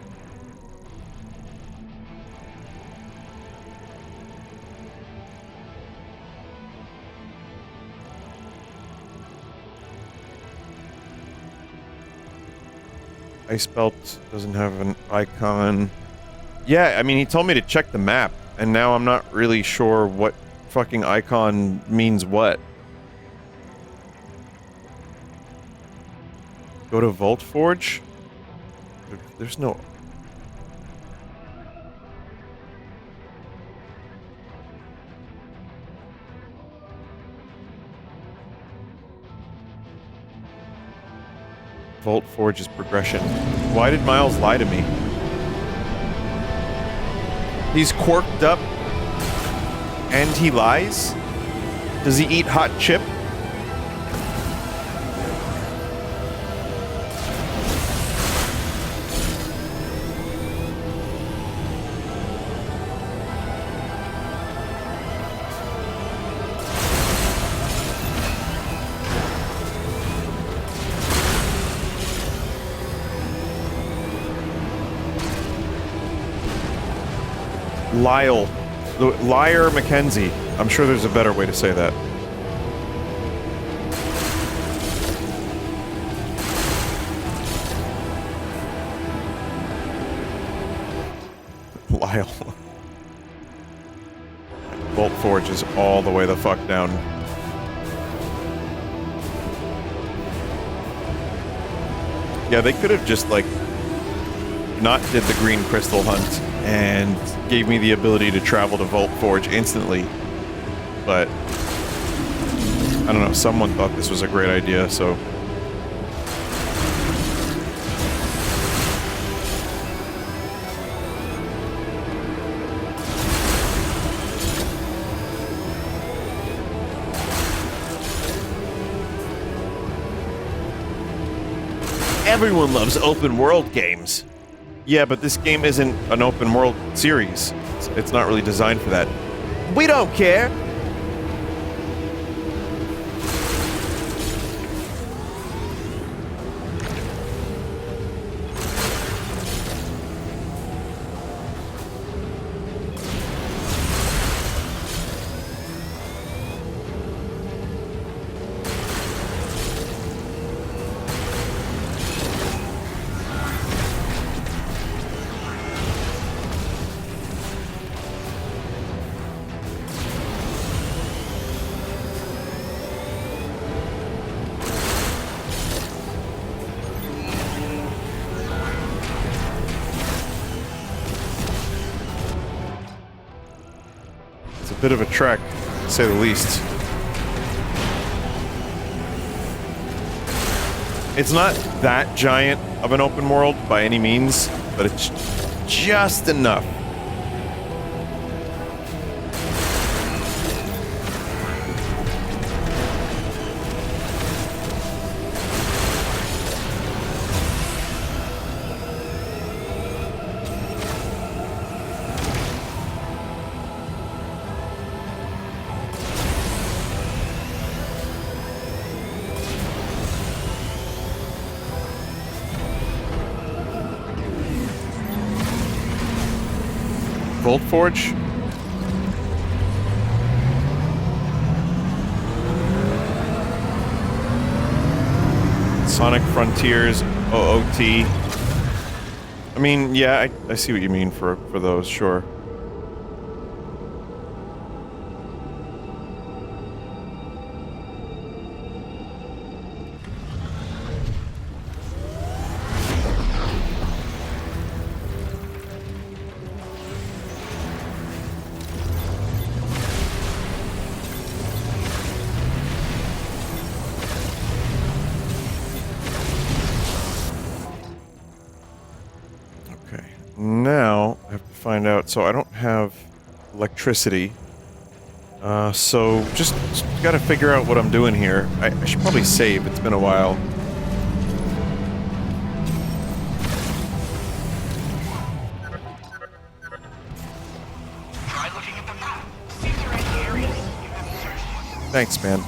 A: Ice belt doesn't have an icon. Yeah, I mean, he told me to check the map, and now I'm not really sure what fucking icon means what. Go to Vault Forge? There's no... Vault Forge is progression. Why did Miles lie to me? He's quirked up and he lies? Does he eat hot chip? Lyle. Liar Mackenzie. I'm sure there's a better way to say that. Lyle. Vault Forge is all the way the fuck down. Yeah, they could have just, like, not did the green crystal hunt and gave me the ability to travel to Vault Forge instantly. But I don't know, someone thought this was a great idea, so... Everyone loves open world games. Yeah, but this game isn't an open world series. It's not really designed for that. We don't care! Bit of a trek, to say the least. It's not that giant of an open world by any means, but it's just enough. Vault Forge? Sonic Frontiers, OOT. I mean, yeah, I see what you mean for those, sure. now I have to find out. So I don't have electricity. So just gotta figure out what I'm doing here. I should probably save. It's been a while.
G: Try looking at the map. See if there are any areas you haven't searched.
A: Thanks, man.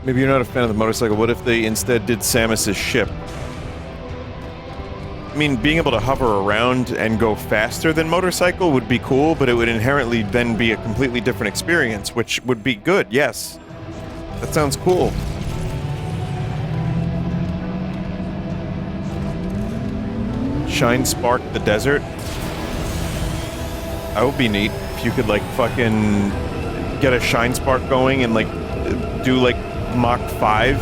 A: Maybe you're not a fan of the motorcycle. What if they instead did Samus's ship? I mean, being able to hover around and go faster than motorcycle would be cool, but it would inherently then be a completely different experience, which would be good, yes. That sounds cool. Shine Spark the desert? That would be neat if you could, like, fucking get a Shine Spark going and, like, do, like, Mach 5.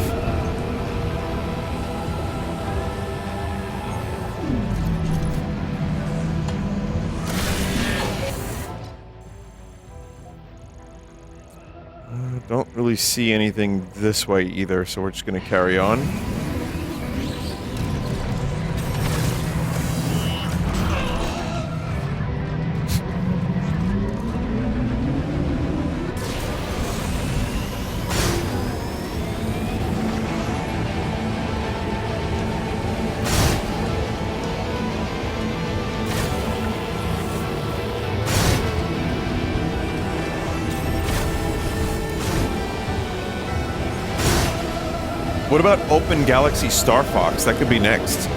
A: Don't really see anything this way either, so we're just gonna carry on. What about Open Galaxy Star Fox? That could be next.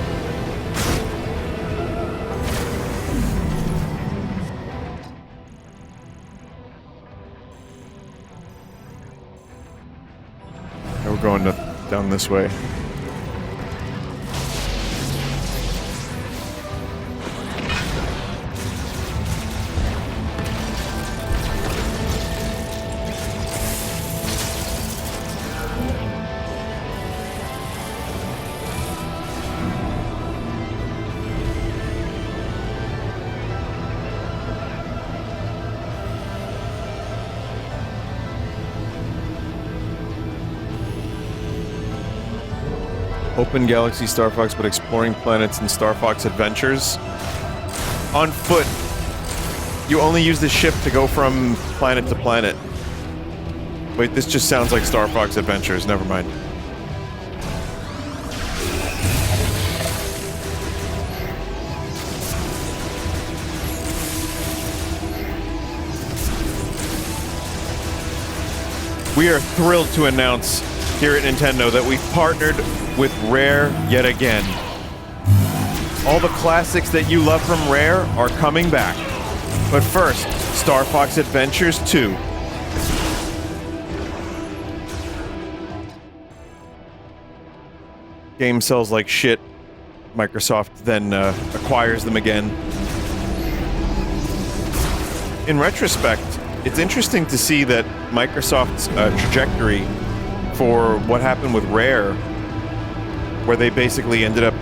A: We're going down this way. Open Galaxy Star Fox, but exploring planets in Star Fox Adventures. On foot. You only use the ship to go from planet to planet. Wait, this just sounds like Star Fox Adventures. Never mind. We are thrilled to announce here at Nintendo that we've partnered with Rare yet again. All the classics that you love from Rare are coming back. But first, Star Fox Adventures 2. Game sells like shit. Microsoft then acquires them again. In retrospect, it's interesting to see that Microsoft's trajectory for what happened with Rare, where they basically ended up,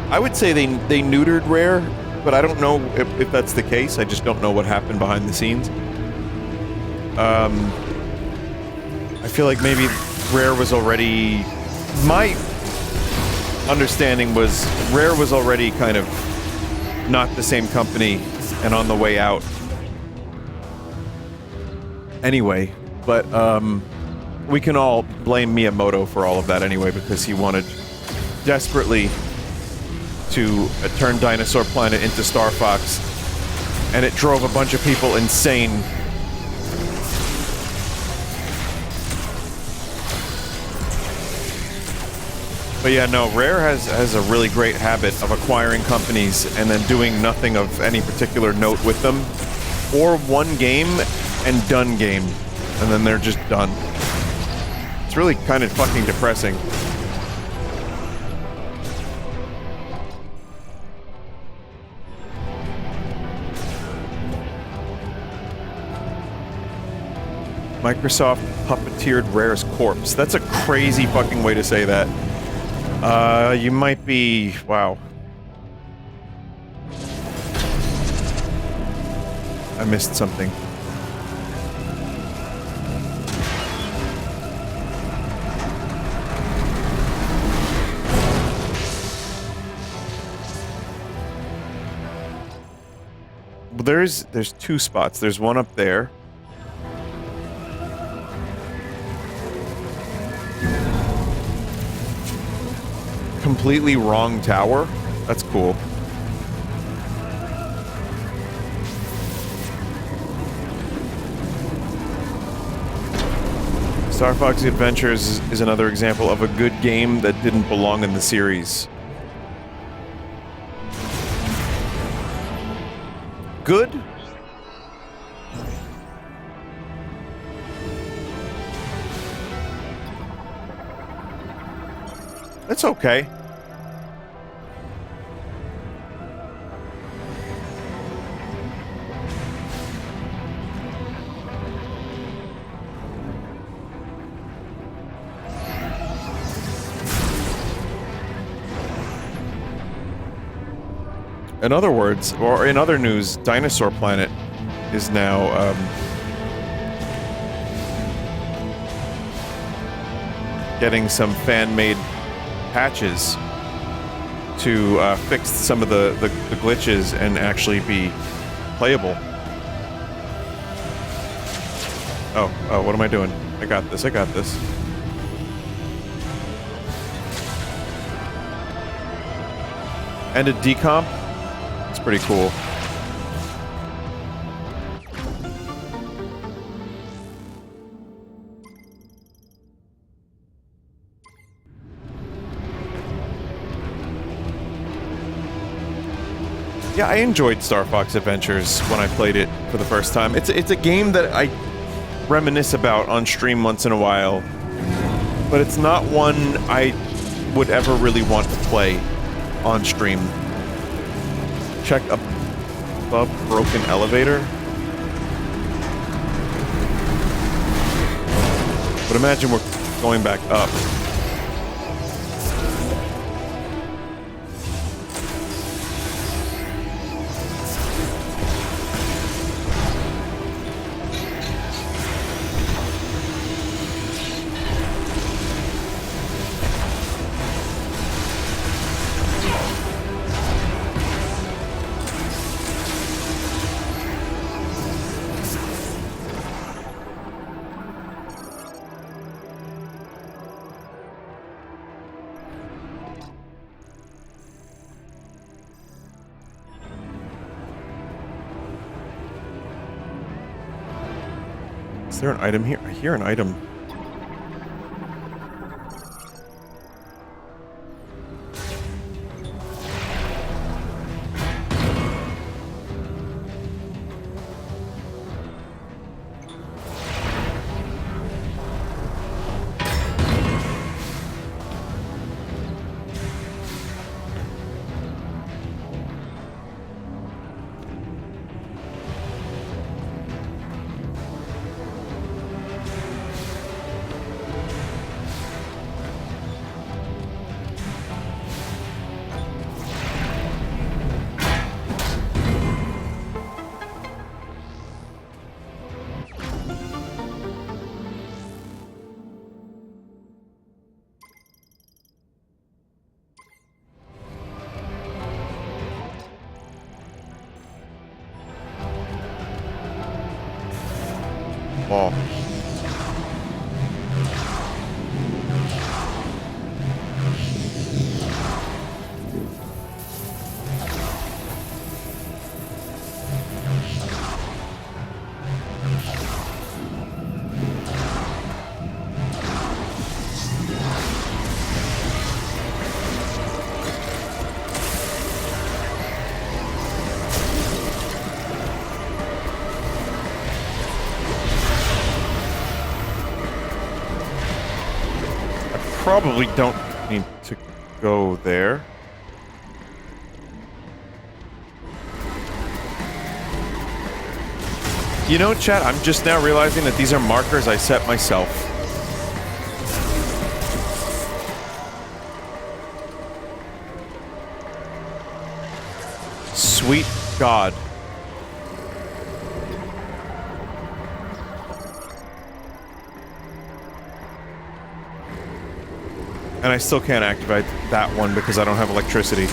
A: I would say they neutered Rare, but I don't know if that's the case. I just don't know what happened behind the scenes. I feel like maybe Rare was already, my understanding was Rare was already kind of not the same company and on the way out. Anyway, but we can all blame Miyamoto for all of that anyway, because he wanted desperately to turn Dinosaur Planet into Star Fox, and it drove a bunch of people insane. But yeah, no, Rare has a really great habit of acquiring companies and then doing nothing of any particular note with them, or one game and done game, and then they're just done. It's really kind of fucking depressing. Microsoft puppeteered Rare's corpse. That's a crazy fucking way to say that. You might be... Wow. I missed something. There's two spots. There's one up there. Completely wrong tower. That's cool. Star Fox Adventures is another example of a good game that didn't belong in the series. Good? That's okay. In other words, or in other news, Dinosaur Planet is now getting some fan-made patches to fix some of the glitches and actually be playable. Oh, what am I doing? I got this, I got this. And a decomp? It's pretty cool. Yeah, I enjoyed Star Fox Adventures when I played it for the first time. It's a game that I reminisce about on stream once in a while, but it's not one I would ever really want to play on stream. Check above broken elevator. But imagine we're going back up. Is there an item here? I hear an item. Oh. Probably don't need to go there. You know, chat, I'm just now realizing that these are markers I set myself. Sweet God. And I still can't activate that one because I don't have electricity.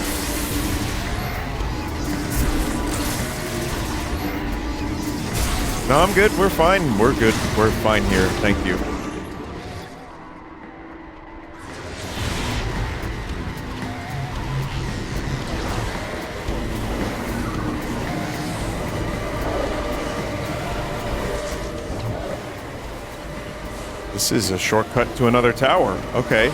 A: No, I'm good. We're fine. We're good. We're fine here. Thank you. This is a shortcut to another tower. Okay.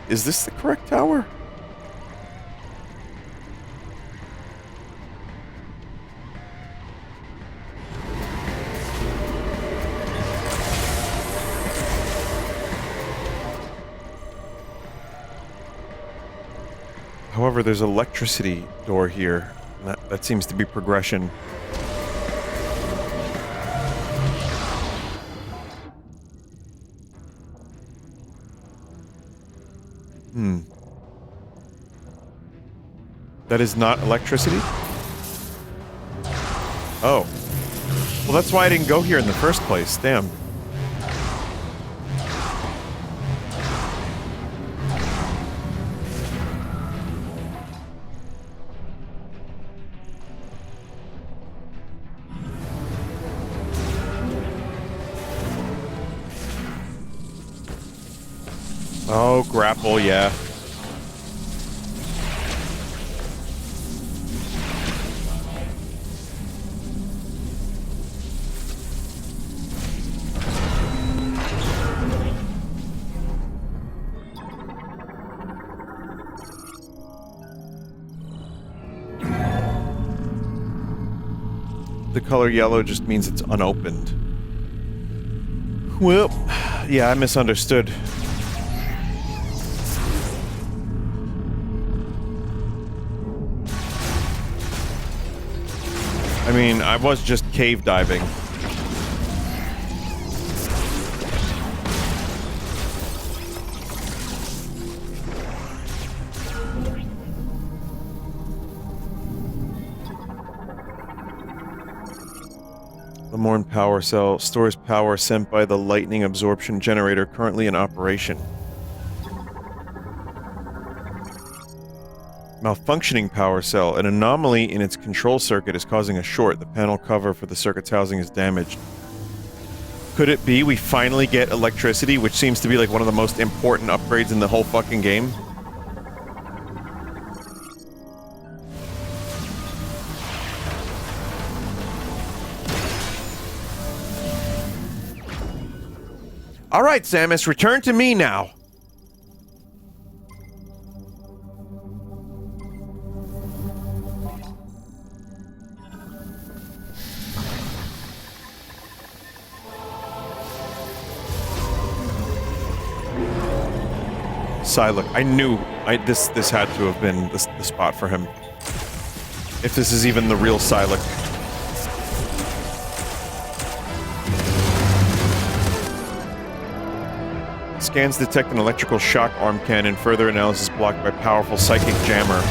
A: Is this the correct tower? However, there's an electricity door here. That seems to be progression. That is not electricity? Oh. Well, that's why I didn't go here in the first place. Damn. Oh, grapple, yeah. The color yellow just means it's unopened. Well, yeah, I misunderstood. I mean, I was just cave diving. The Morn power cell stores power sent by the lightning absorption generator currently in operation. Malfunctioning power cell. An anomaly in its control circuit is causing a short. The panel cover for the circuit's housing is damaged. Could it be we finally get electricity, which seems to be like one of the most important upgrades in the whole fucking game? Alright, Samus, return to me now. Psylex. I knew this had to have been the spot for him. If this is even the real Psylex. Scans detect an electrical shock arm cannon. Further analysis blocked by powerful psychic jammer.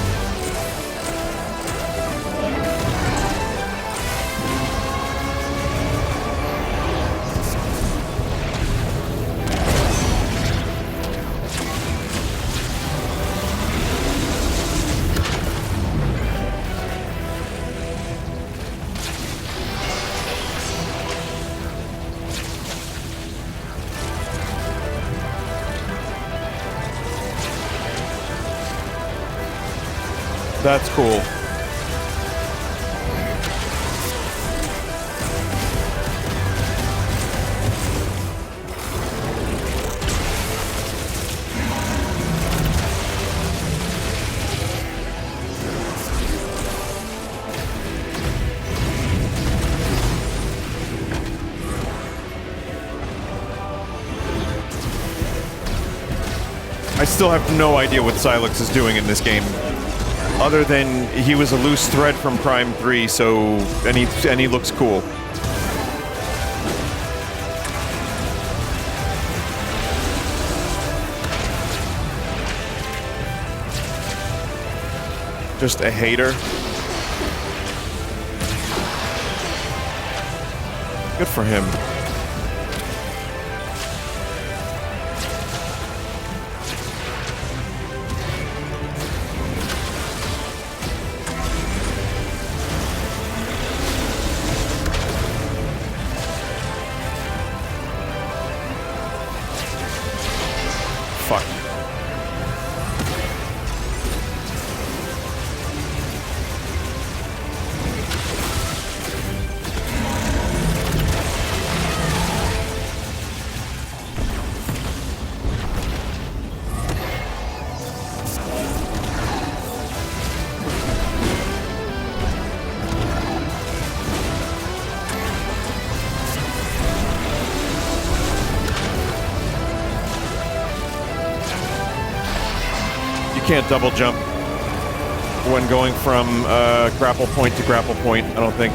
A: That's cool. I still have no idea what Psylex is doing in this game. Other than he was a loose thread from Prime 3, so and he looks cool. Just a hater. Good for him. Fuck. Can't double jump when going from grapple point to grapple point, I don't think.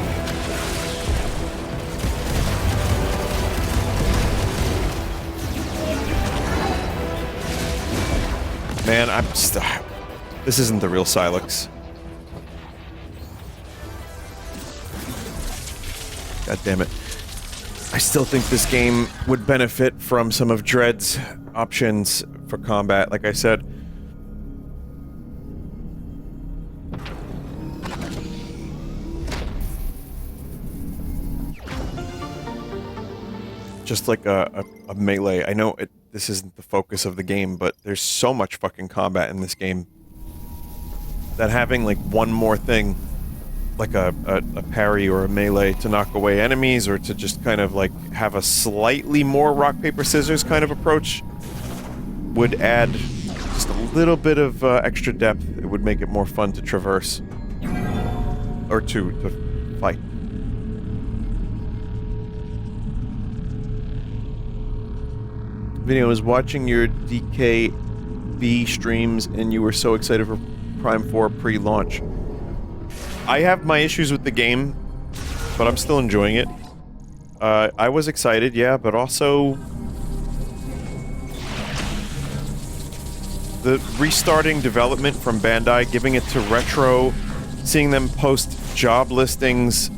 A: Man, this isn't the real Psylex. God damn it. I still think this game would benefit from some of Dread's options for combat, like I said. Just like a melee. I know this isn't the focus of the game, but there's so much fucking combat in this game that having like one more thing, like a parry or a melee to knock away enemies, or to just kind of like have a slightly more rock paper scissors kind of approach, would add just a little bit of extra depth. It would make it more fun to traverse or to fight. Vinny, I was watching your DKB streams and you were so excited for Prime 4 pre-launch. I have my issues with the game, but I'm still enjoying it. I was excited, yeah, but also the restarting development from Bandai, giving it to Retro, seeing them post job listings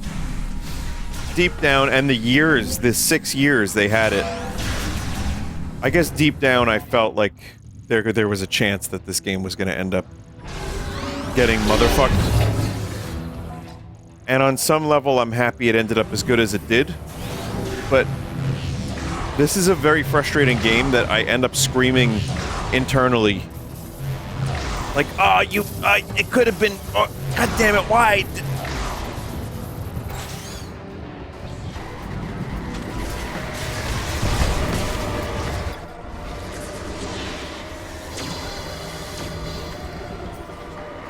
A: deep down, and the 6 years they had it. I guess deep down I felt like there was a chance that this game was going to end up getting motherfucked. And on some level I'm happy it ended up as good as it did. But this is a very frustrating game that I end up screaming internally. Like, oh, it could have been, oh, god damn it, why?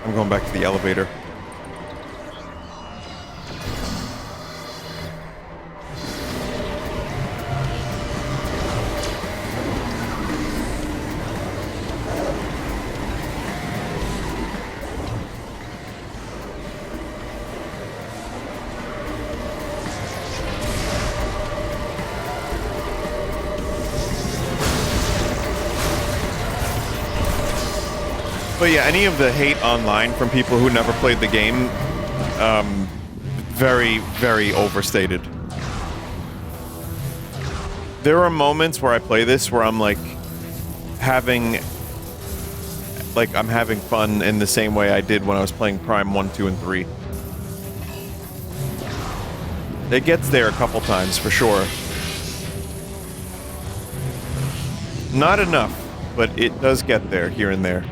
A: I'm going back to the elevator. But yeah, any of the hate online from people who never played the game, very, very overstated. There are moments where I play this where I'm like having fun in the same way I did when I was playing Prime 1, 2, and 3. It gets there a couple times for sure. Not enough, but it does get there here and there.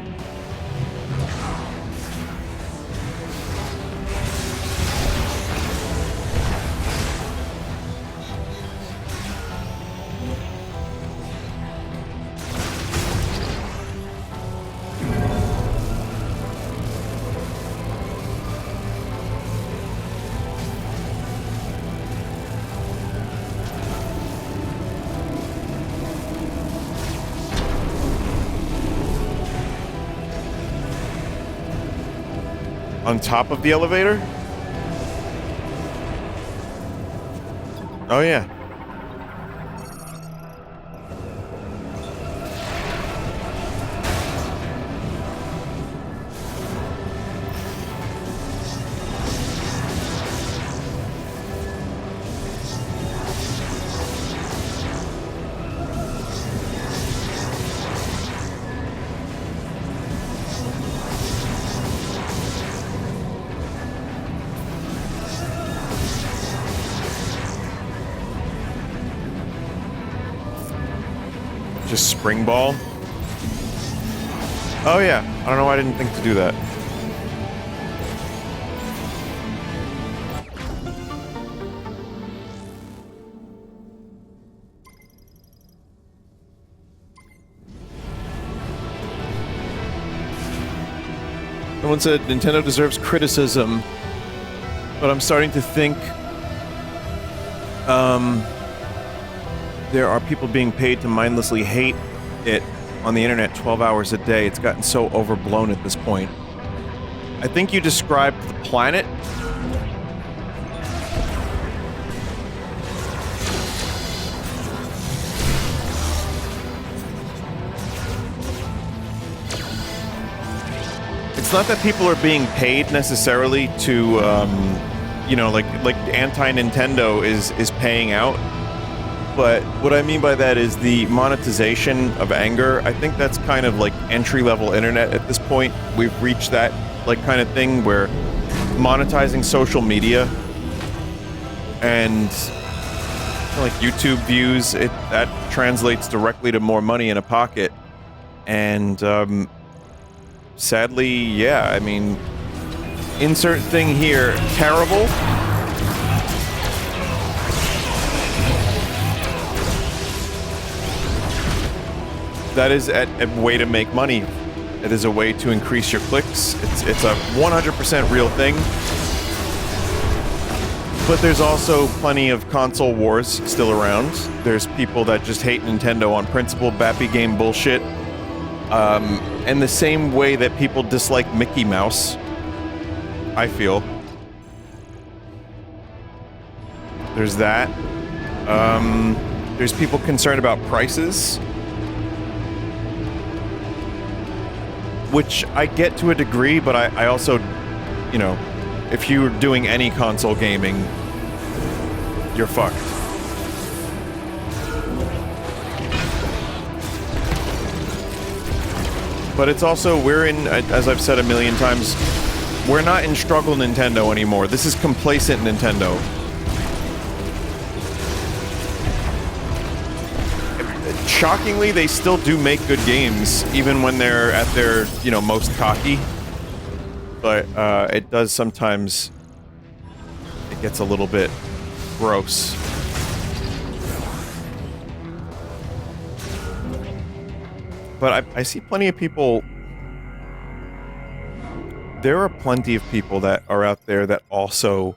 A: On top of the elevator? Oh yeah. Just spring ball? Oh yeah, I don't know why I didn't think to do that. Someone said Nintendo deserves criticism, but I'm starting to think there are people being paid to mindlessly hate it on the internet 12 hours a day. It's gotten so overblown at this point. I think you described the planet. It's not that people are being paid necessarily to, you know, like anti-Nintendo is paying out. But what I mean by that is the monetization of anger. I think that's kind of like entry-level internet at this point. We've reached that like kind of thing where monetizing social media and like YouTube views, that translates directly to more money in a pocket. And sadly, yeah, I mean, insert thing here, terrible. That is a way to make money. It is a way to increase your clicks. It's a 100% real thing. But there's also plenty of console wars still around. There's people that just hate Nintendo on principle, bappy game bullshit. And the same way that people dislike Mickey Mouse, I feel. There's that. There's people concerned about prices, which I get to a degree, but I also, you know, if you're doing any console gaming, you're fucked. But it's also, we're in, as I've said a million times, we're not in struggle Nintendo anymore. This is complacent Nintendo. Shockingly, they still do make good games, even when they're at their, you know, most cocky. But it does sometimes, it gets a little bit gross. But I see plenty of people, there are plenty of people that are out there that also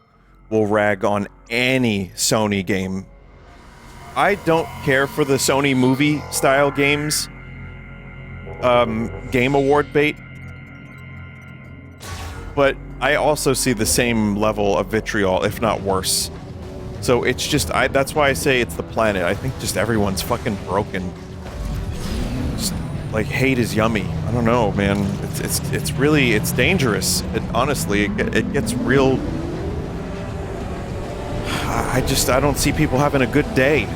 A: will rag on any Sony game. I don't care for the Sony movie-style games, Game Award bait, but I also see the same level of vitriol, if not worse. So it's just, that's why I say it's the planet. I think just everyone's fucking broken. Just, like, hate is yummy. I don't know, man. It's really, it's dangerous. Honestly, it gets real. I don't see people having a good day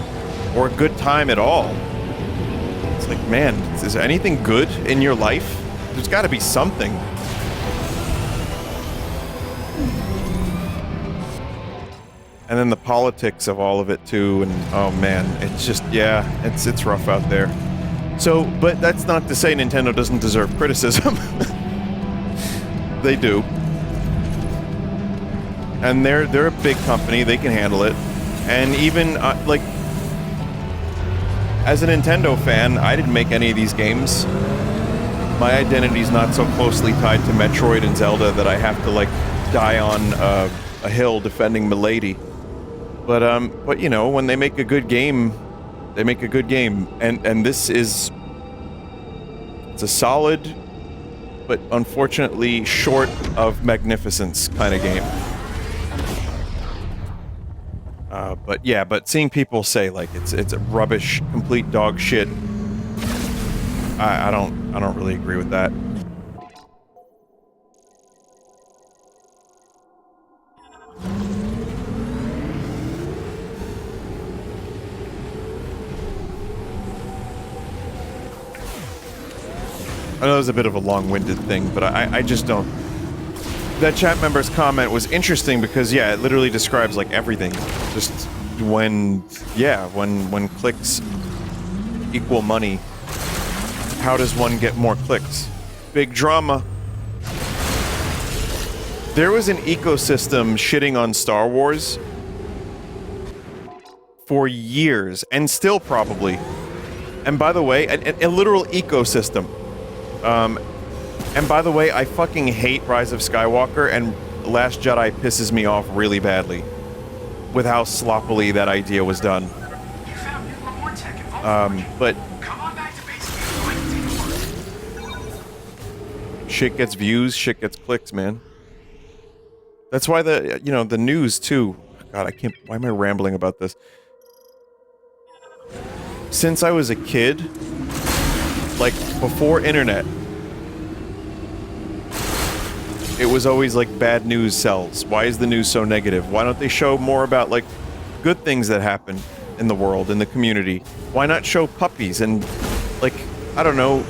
A: or a good time at all. It's like, man, is there anything good in your life? There's got to be something. And then the politics of all of it too, and oh man, it's just, yeah, it's rough out there. So, but that's not to say Nintendo doesn't deserve criticism. They do. And they're a big company, they can handle it. And even, like, as a Nintendo fan, I didn't make any of these games. My identity's not so closely tied to Metroid and Zelda that I have to, like, die on a hill defending Milady. But you know, when they make a good game, they make a good game. And this is, it's a solid but unfortunately short of magnificence kind of game. But seeing people say like it's a rubbish, complete dog shit, I don't really agree with that. I know it was a bit of a long-winded thing, but I just don't... That chat member's comment was interesting because, yeah, it literally describes, like, everything. Just when clicks equal money, how does one get more clicks? Big drama. There was an ecosystem shitting on Star Wars for years, and still probably. And by the way, a literal ecosystem. And by the way, I fucking hate Rise of Skywalker, and Last Jedi pisses me off really badly with how sloppily that idea was done.
G: You found new Lamore tech involved.
A: But
G: Come on back to base camp. Take a look.
A: shit gets views, shit gets clicks, man. That's why the news too. God, I can't. Why am I rambling about this? Since I was a kid, like before internet, it was always like bad news sells. Why is the news so negative? Why don't they show more about like good things that happen in the world, in the community? Why not show puppies and like, I don't know,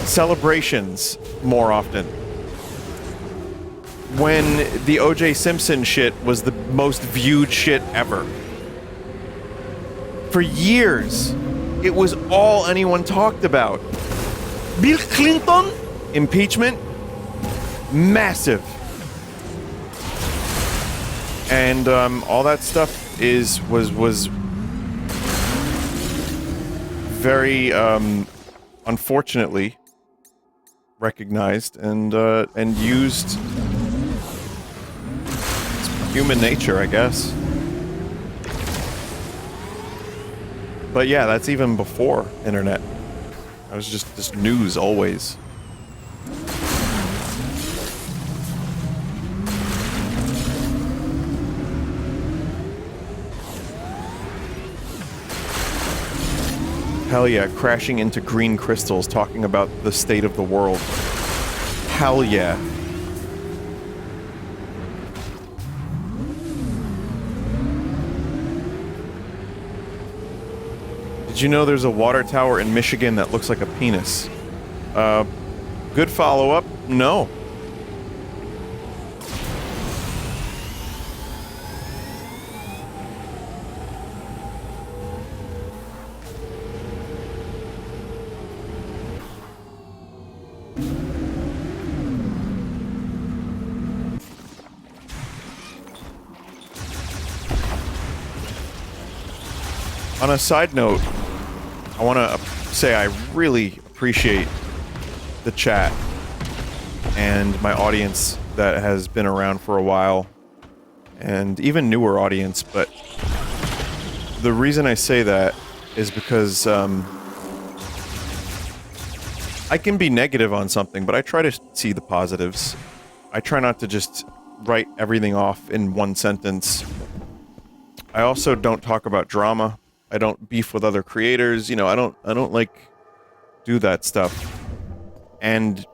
A: celebrations more often? When the O.J. Simpson shit was the most viewed shit ever. For years, it was all anyone talked about. Bill Clinton? Impeachment? Massive. And all that stuff was very unfortunately recognized and used. It's human nature, I guess. But yeah, that's even before internet. I was just news always. Hell yeah, crashing into green crystals, talking about the state of the world. Hell yeah. Did you know there's a water tower in Michigan that looks like a penis? Good follow-up? No. On a side note, I want to say I really appreciate the chat and my audience that has been around for a while, and even newer audience, but the reason I say that is because I can be negative on something, but I try to see the positives. I try not to just write everything off in one sentence. I also don't talk about drama. I don't beef with other creators, you know, I don't like do that stuff. And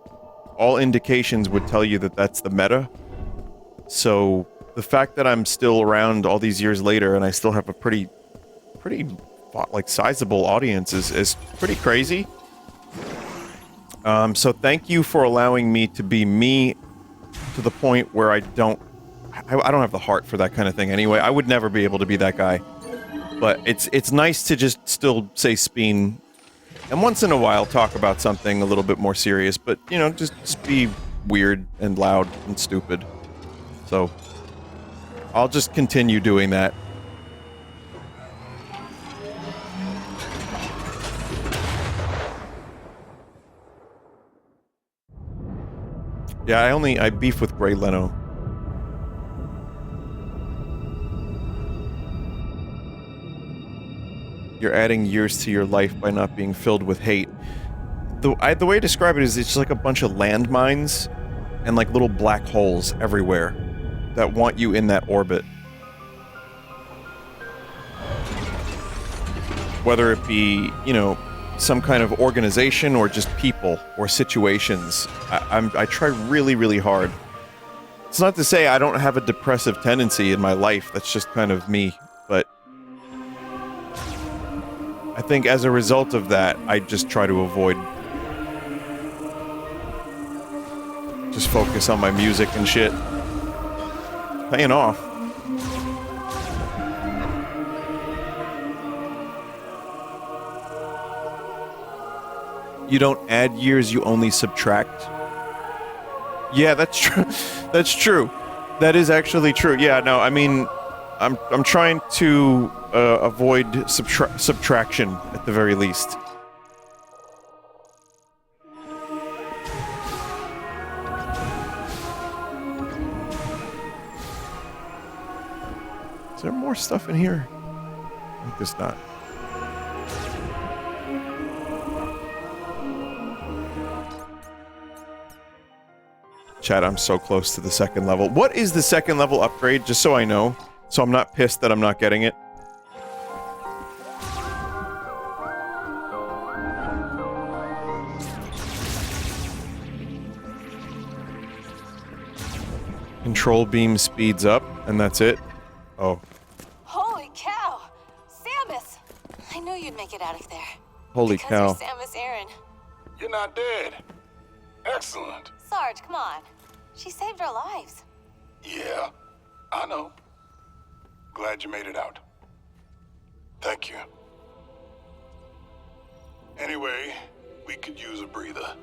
A: all indications would tell you that that's the meta. So the fact that I'm still around all these years later and I still have a pretty like sizable audience is pretty crazy. So thank you for allowing me to be me to the point where I don't have the heart for that kind of thing anyway. I would never be able to be that guy. But it's nice to just still say speen, and once in a while talk about something a little bit more serious, but, you know, just be weird and loud and stupid. So, I'll just continue doing that. Yeah, I beef with Gray Leno. You're adding years to your life by not being filled with hate. the way I describe it is it's just like a bunch of landmines and like little black holes everywhere that want you in that orbit. Whether it be, you know, some kind of organization or just people or situations. I try really, really hard. It's not to say I don't have a depressive tendency in my life, that's just kind of me, but I think as a result of that, I just try to avoid. Just focus on my music and shit. Paying off. You don't add years, you only subtract. Yeah, that's true. That's true. That is actually true. Yeah, no, I mean, I'm trying to avoid subtraction at the very least. Is there more stuff in here? I think there's not. Chat, I'm so close to the second level. What is the second level upgrade, just so I know? So I'm not pissed that I'm not getting it. Control beam speeds up, and that's it. Oh.
D: Holy cow! Samus! I knew you'd make it out of there.
A: Holy cow.
D: Because you're Samus Aran.
B: You're not dead. Excellent.
D: Sarge, come on. She saved our lives.
B: Yeah, I know. Glad you made it out. Thank you. Anyway, we could use a breather.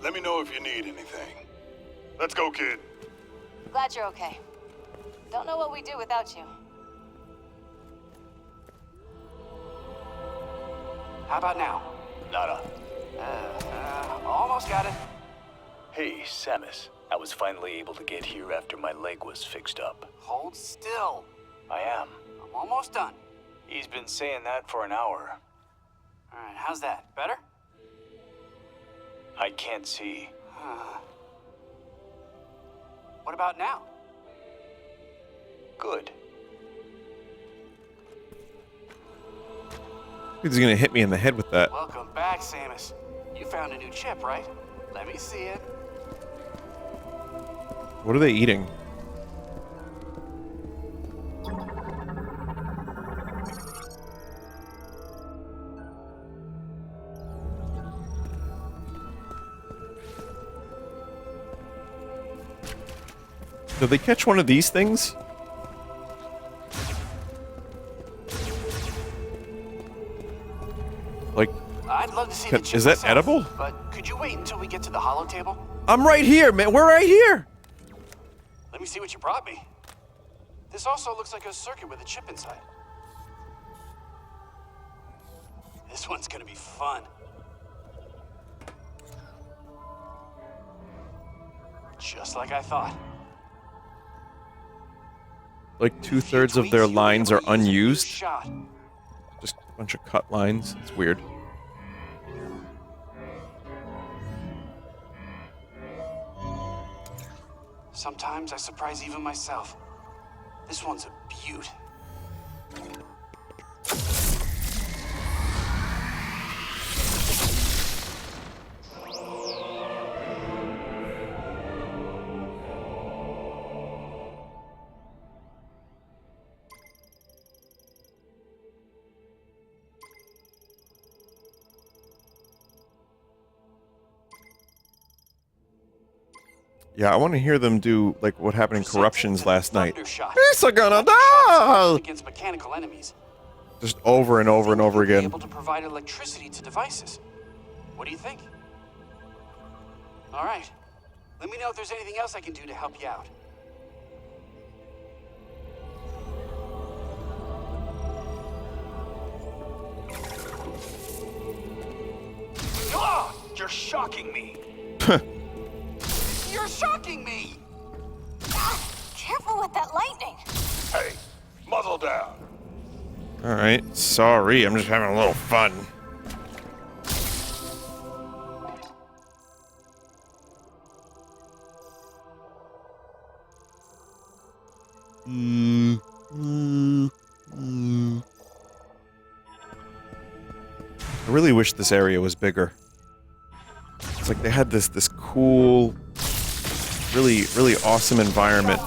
B: Let me know if you need anything. Let's go, kid.
D: Glad you're okay. Don't know what we'd do without you.
G: How about now?
H: Nada.
G: Almost got it.
H: Hey, Samus. I was finally able to get here after my leg was fixed up.
G: Hold still.
H: I am.
G: I'm almost done.
H: He's been saying that for an hour.
G: Alright, how's that? Better?
H: I can't see.
G: What about now?
H: Good.
A: He's gonna hit me in the head with that.
G: Welcome back, Samus. You found a new chip, right? Let me see it.
A: What are they eating? Did they catch one of these things? Like,
G: I'd love to see the chip
A: is that
G: myself,
A: edible?
G: But could you wait until we get to the holo table?
A: I'm right here, man. We're right here.
G: Let me see what you brought me. This also looks like a circuit with a chip inside. This one's gonna be fun. Just like I thought.
A: Like 2/3 of their lines are unused.
G: Shot.
A: Just a bunch of cut lines. It's weird.
G: Sometimes I surprise even myself. This one's a beaut.
A: Yeah, I want to hear them do like what happened in Corruptions last night.
G: Thundershot.
A: It's gonna die!
G: Against mechanical enemies.
A: Just over and over and over
G: You'll be
A: again.
G: able to provide electricity to devices. What do you think? All right. Let me know if there's anything else I can do to help you out.
H: Ah! You're shocking me!
G: You're shocking me!
D: Careful with that lightning.
B: Hey, muzzle down.
A: Alright, sorry, I'm just having a little fun. I really wish this area was bigger. It's like they had this cool, really awesome environment.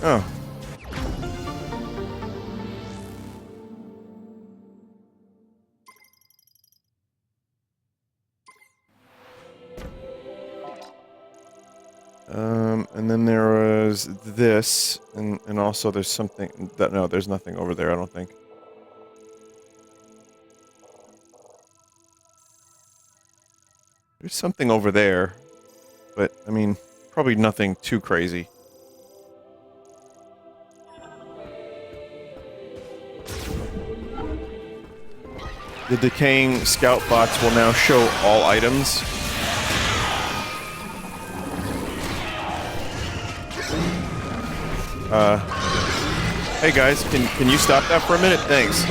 A: Oh. And then there was this, and also there's something that, no, there's nothing over there, I don't think. There's something over there, but, I mean, probably nothing too crazy. The decaying scout bots will now show all items. Hey guys, can you stop that for a minute? Thanks.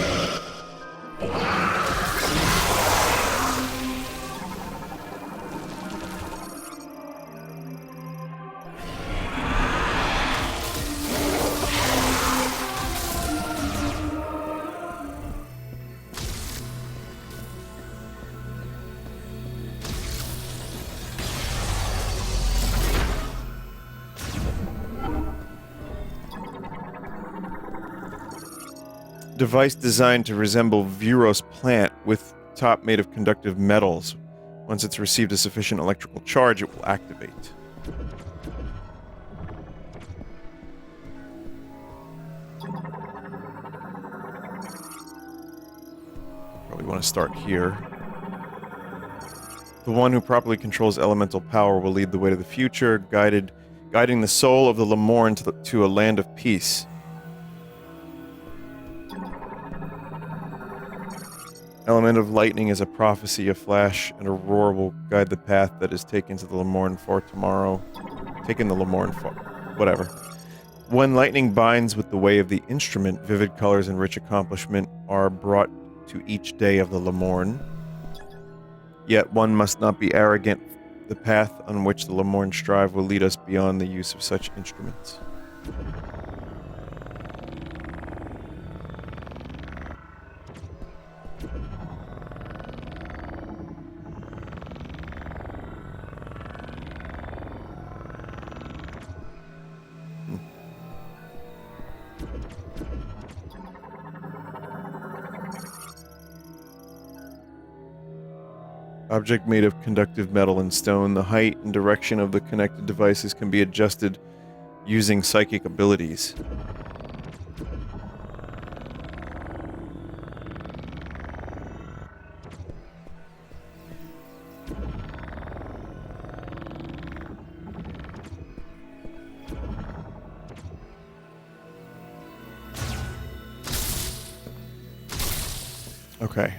A: Device designed to resemble Phenoros plant with top made of conductive metals. Once it's received a sufficient electrical charge, it will activate. Probably want to start here. The one who properly controls elemental power will lead the way to the future, guiding the soul of the Lemorn to a land of peace. Element of lightning is a prophecy, a flash, and a roar will guide the path that is taken to the Lemorn for tomorrow. Taken the Lemorn for... whatever. When lightning binds with the way of the instrument, vivid colors and rich accomplishment are brought to each day of the Lemorn. Yet one must not be arrogant. The path on which the Lemorn strive will lead us beyond the use of such instruments. Object made of conductive metal and stone. The height and direction of the connected devices can be adjusted using psychic abilities. Okay.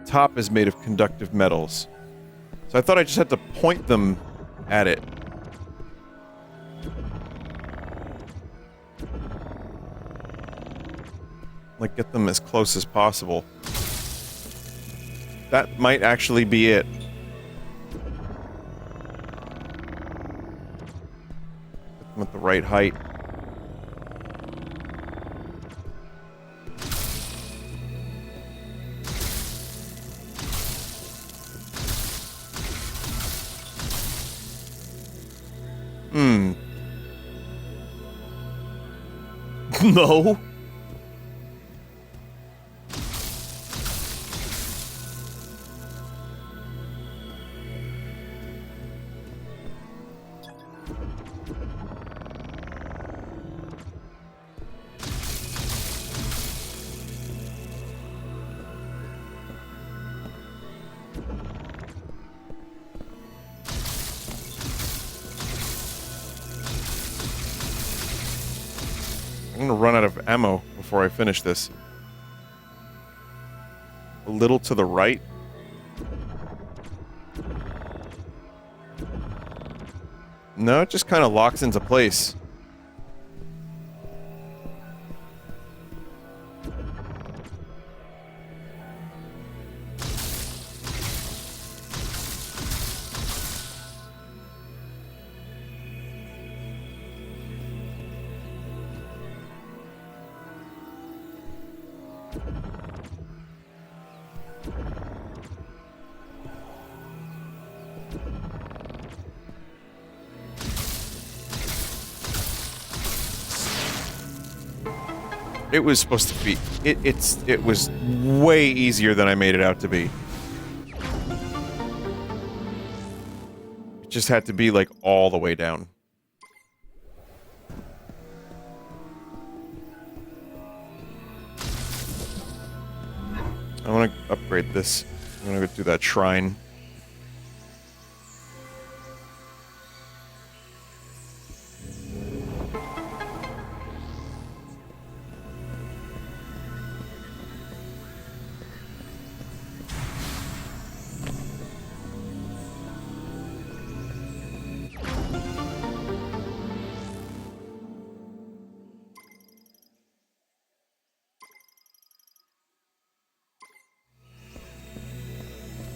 A: Top is made of conductive metals. So I thought I just had to point them at it. Like, get them as close as possible. That might actually be it. Get them at the right height. No. I'm gonna run out of ammo before I finish this. A little to the right. No, it just kind of locks into place. It was supposed to be. It was way easier than I made it out to be. It just had to be like all the way down. I want to upgrade this. I'm gonna go do that shrine.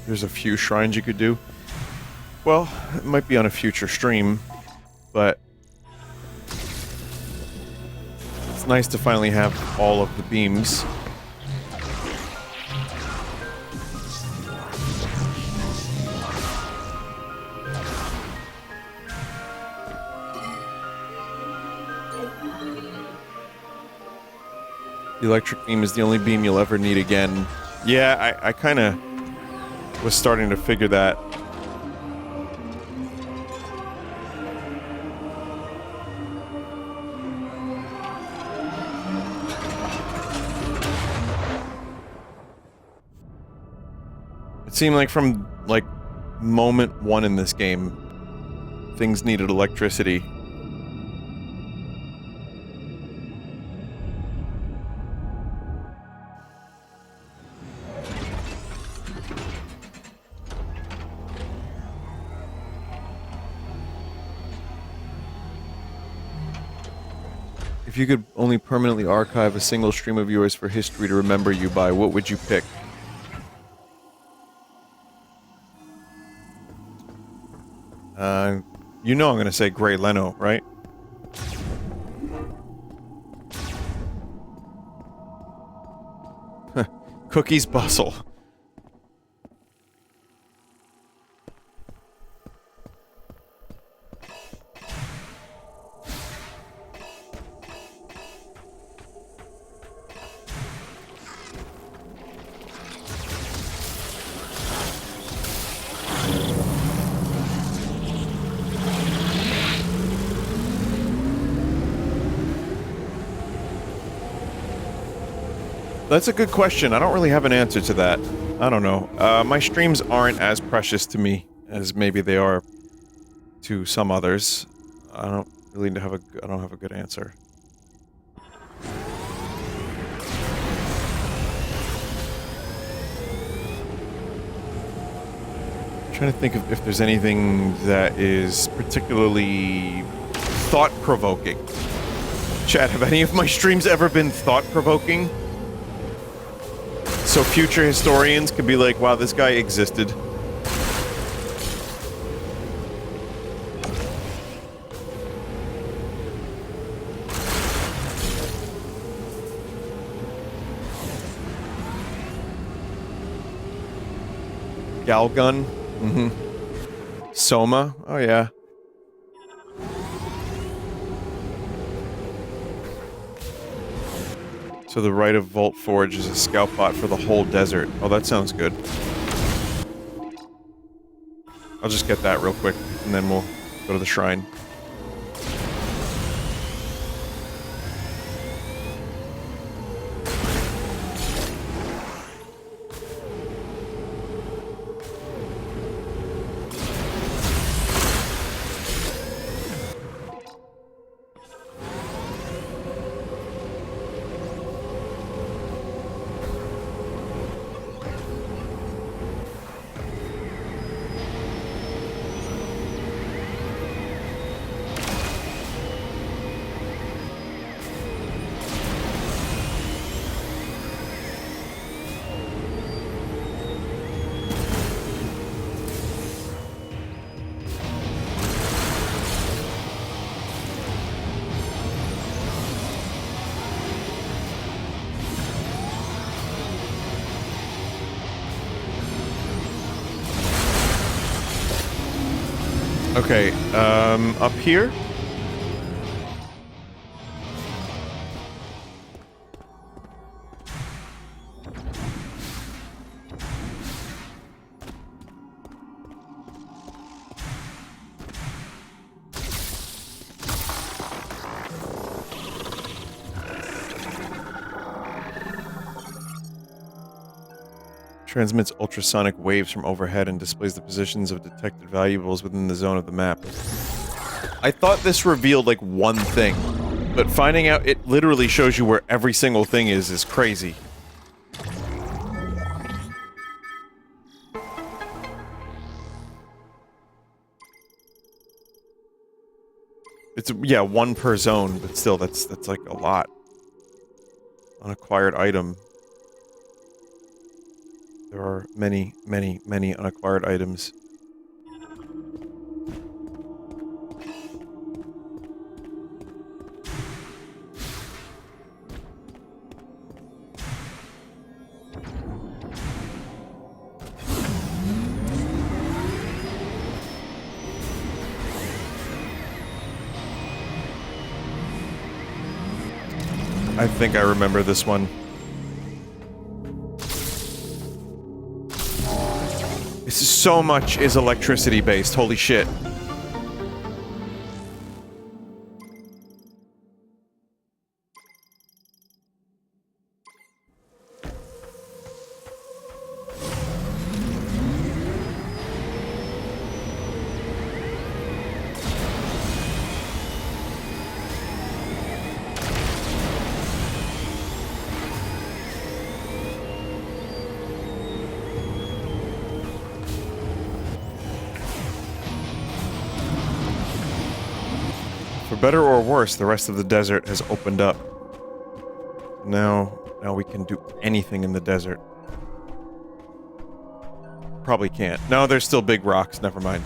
A: There's a few shrines you could do. Well, it might be on a future stream, but it's nice to finally have all of the beams. The electric beam is the only beam you'll ever need again. Yeah, I kind of was starting to figure that. It seemed like from, like, moment one in this game, things needed electricity. If you could only permanently archive a single stream of yours for history to remember you by, what would you pick? You know I'm gonna say Grey Leno, right? Cookie's Bustle. That's a good question. I don't really have an answer to that. I don't know. My streams aren't as precious to me as maybe they are to some others. I don't really have a. I don't have a good answer. I'm trying to think of if there's anything that is particularly thought-provoking. Chat, have any of my streams ever been thought-provoking? So future historians could be like, wow, this guy existed. Galgun? Mm-hmm. Soma? Oh, yeah. To the right of Vault Forge is a scout bot for the whole desert. Oh, that sounds good. I'll just get that real quick, and then we'll go to the shrine. Okay, up here? Transmits ultrasonic waves from overhead and displays the positions of detected valuables within the zone of the map. I thought this revealed, like, one thing, but finding out it literally shows you where every single thing is crazy. It's, yeah, one per zone, but still, that's like a lot. Unacquired item. There are many, many, many unacquired items. I think I remember this one. This is so much is electricity based, holy shit. For better or worse, the rest of the desert has opened up. Now we can do anything in the desert. Probably can't. No, there's still big rocks, never mind.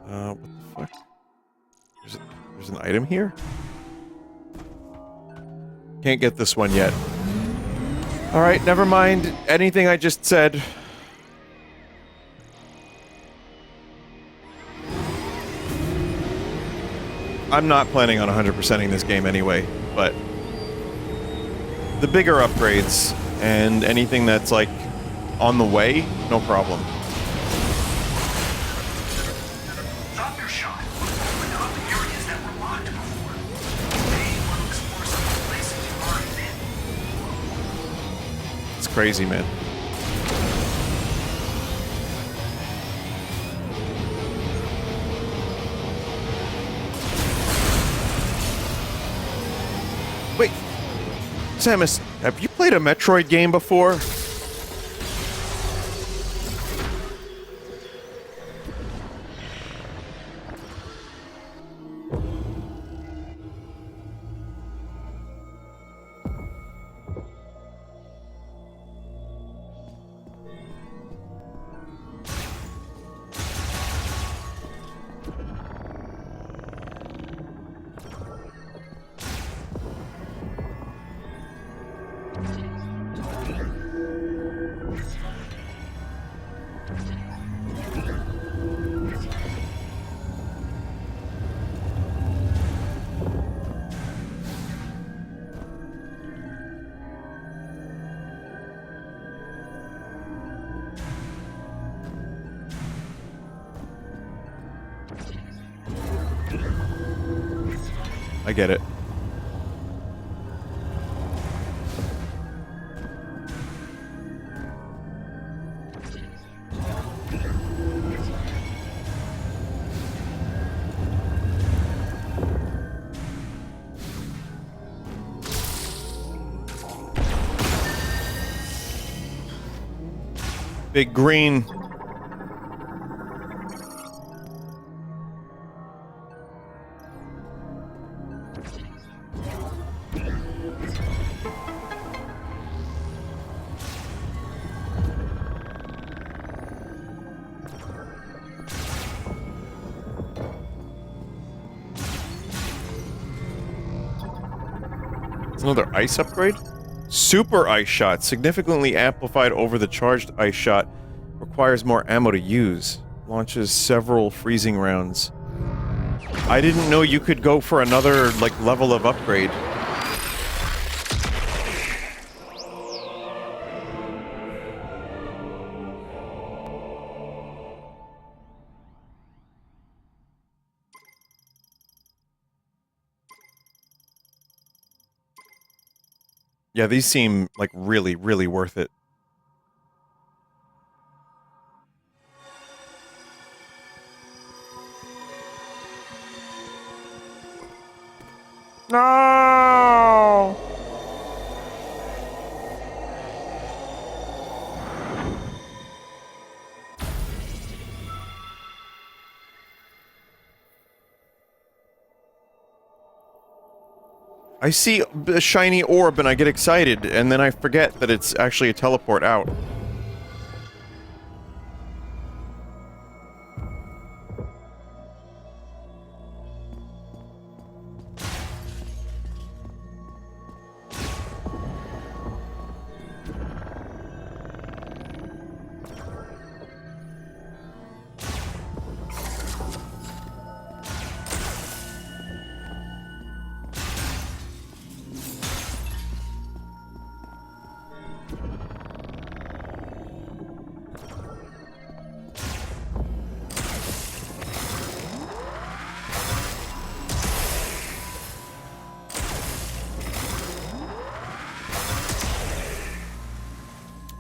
A: What the fuck? There's an item here? Can't get this one yet. Alright, never mind anything I just said. I'm not planning on 100%ing this game anyway, but the bigger upgrades and anything that's like on the way, no problem.
I: Thunder shot. Opened up areas that were locked before. They want to explore some of the places you've already been.
A: It's crazy, man. Wait, Samus, have you played a Metroid game before? I get it. Big green. It's another ice upgrade? Super ice shot, significantly amplified over the charged ice shot, requires more ammo to use, launches several freezing rounds. I didn't know you could go for another, like, level of upgrade. Yeah, these seem, like, really, really worth it. No! I see a shiny orb and I get excited, and then I forget that it's actually a teleport out.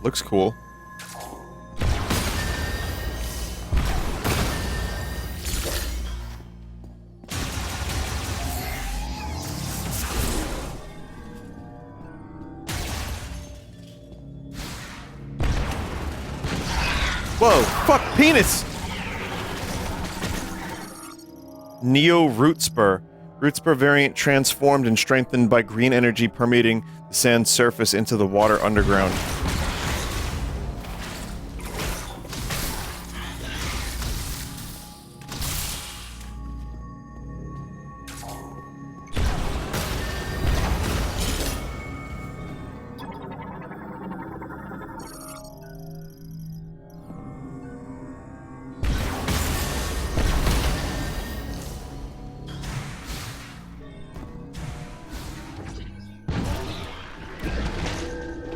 A: Looks cool. Whoa, fuck, penis! Neo Root Spur. Root Spur variant transformed and strengthened by green energy permeating the sand's surface into the water underground.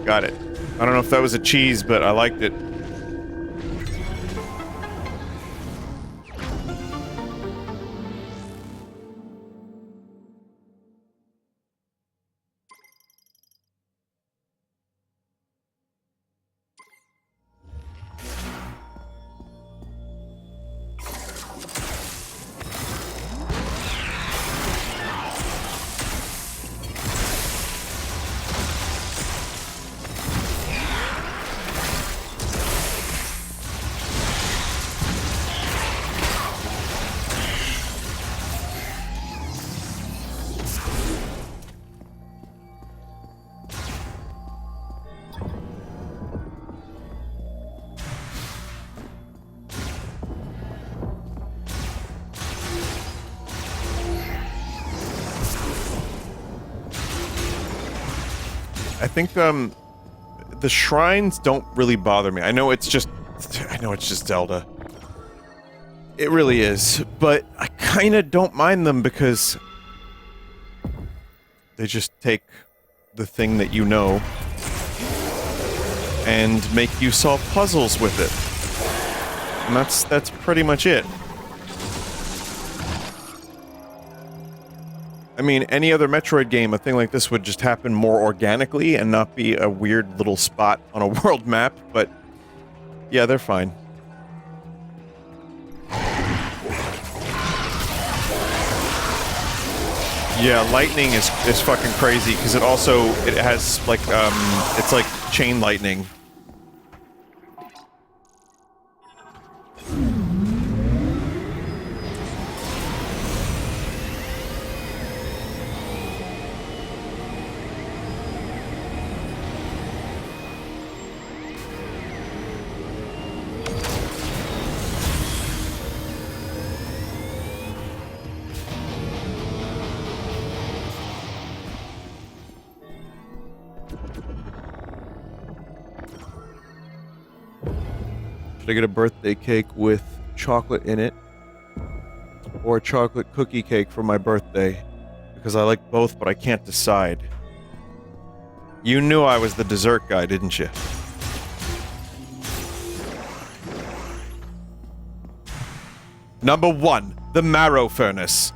A: Got it. I don't know if that was a cheese, but I liked it. I think, the shrines don't really bother me. I know it's just Zelda. It really is, but I kinda don't mind them because they just take the thing that you know and make you solve puzzles with it. And that's pretty much it. I mean, any other Metroid game, a thing like this would just happen more organically and not be a weird little spot on a world map, but yeah, they're fine. Yeah, lightning is fucking crazy because it has like it's like chain lightning. Should I get a birthday cake with chocolate in it? Or a chocolate cookie cake for my birthday? Because I like both, but I can't decide. You knew I was the dessert guy, didn't you? Number 1, the marrow furnace.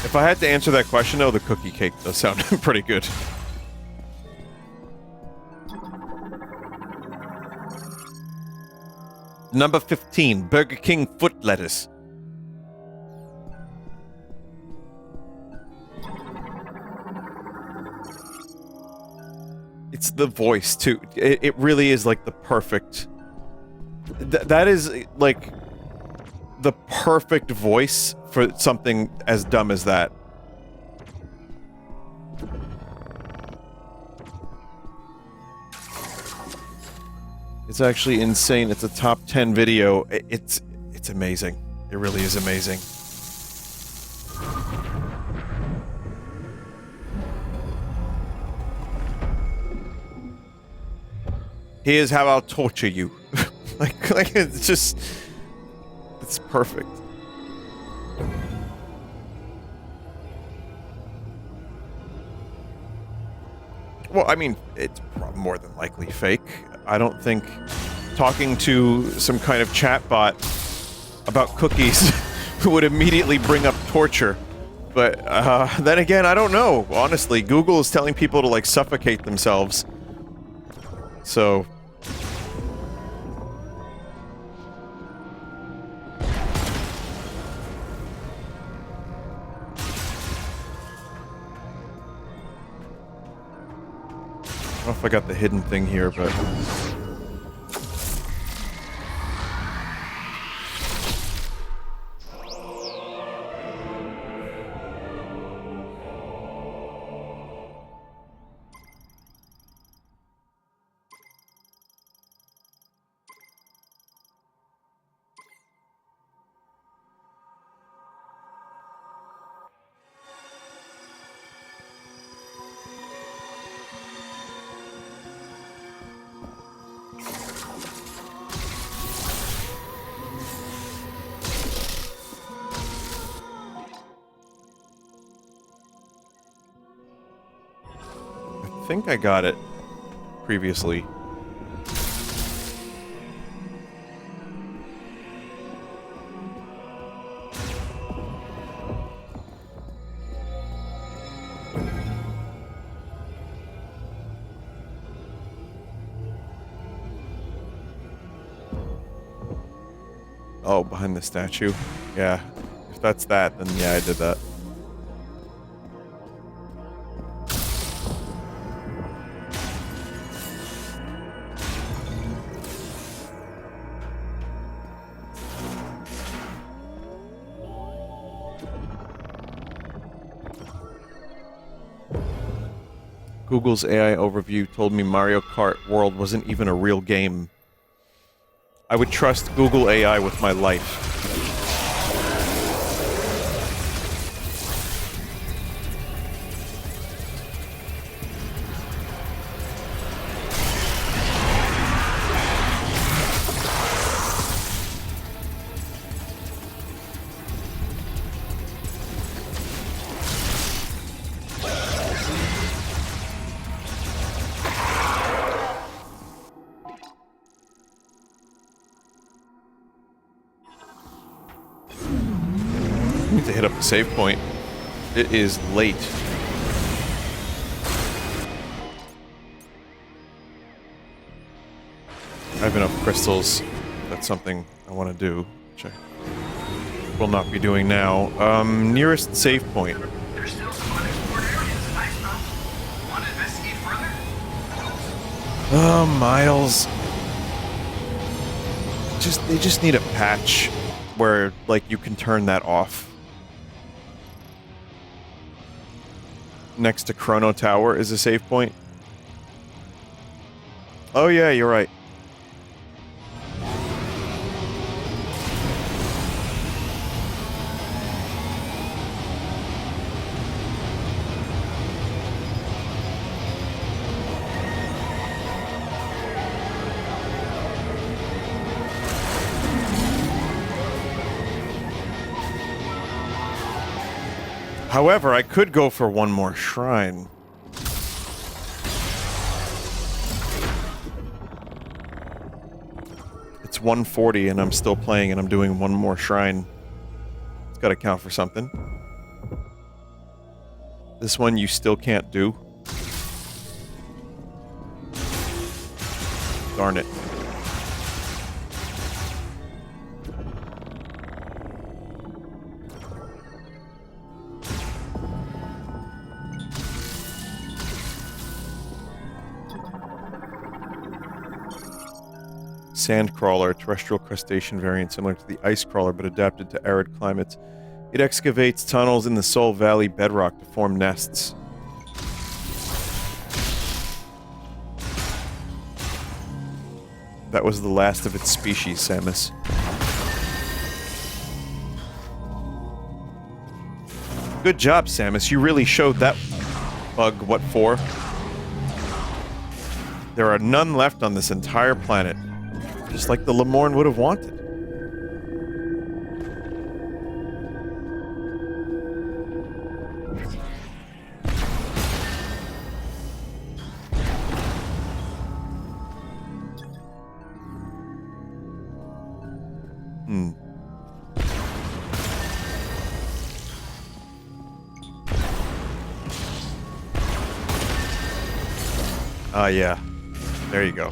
A: If I had to answer that question, though, the cookie cake does sound pretty good. Number 15, Burger King foot lettuce. It's the voice, too. It really is, like, the perfect... that is, like, the perfect voice for something as dumb as that. It's actually insane. It's a top 10 video. It's amazing. It really is amazing. Here's how I'll torture you. like it's just... It's perfect. Well, I mean, it's more than likely fake. I don't think talking to some kind of chatbot about cookies would immediately bring up torture. But, then again, I don't know. Honestly, Google is telling people to, like, suffocate themselves. So... I don't know if I got the hidden thing here, but... I think I got it previously. Oh, behind the statue? Yeah. If that's that, then yeah, I did that. Google's AI overview told me Mario Kart World wasn't even a real game. I would trust Google AI with my life. to hit up the save point. It is late. I have enough crystals. That's something I want to do, which I will not be doing now. Nearest save point.
I: There's still some unexplored areas in Ice Mountain. Want to investigate further?
A: Oh, Miles. They just need a patch where, like, you can turn that off. Next to Chrono Tower is a save point. Oh yeah, you're right. However, I could go for one more shrine. It's 1:40 and I'm still playing and I'm doing one more shrine. It's gotta count for something. This one you still can't do. Darn it. Sandcrawler, terrestrial crustacean variant similar to the ice crawler but adapted to arid climates. It excavates tunnels in the Soul Valley bedrock to form nests. That was the last of its species, Samus. Good job, Samus. You really showed that bug what for. There are none left on this entire planet. Just like the Lemorne would have wanted. Ah, yeah. There you go.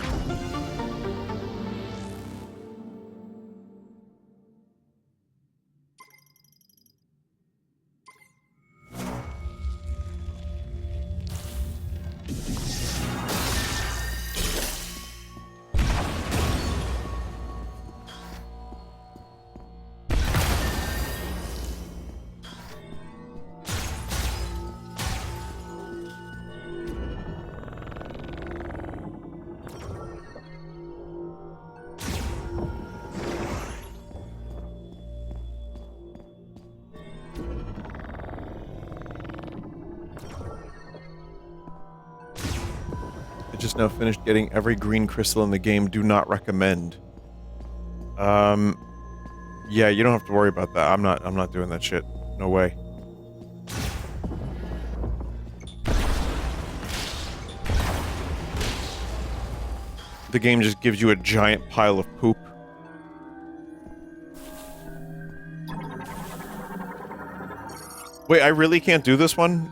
A: Just now finished getting every green crystal in the game. Do not recommend. Yeah, you don't have to worry about that. I'm not doing that shit. No way. The game just gives you a giant pile of poop. Wait, I really can't do this one?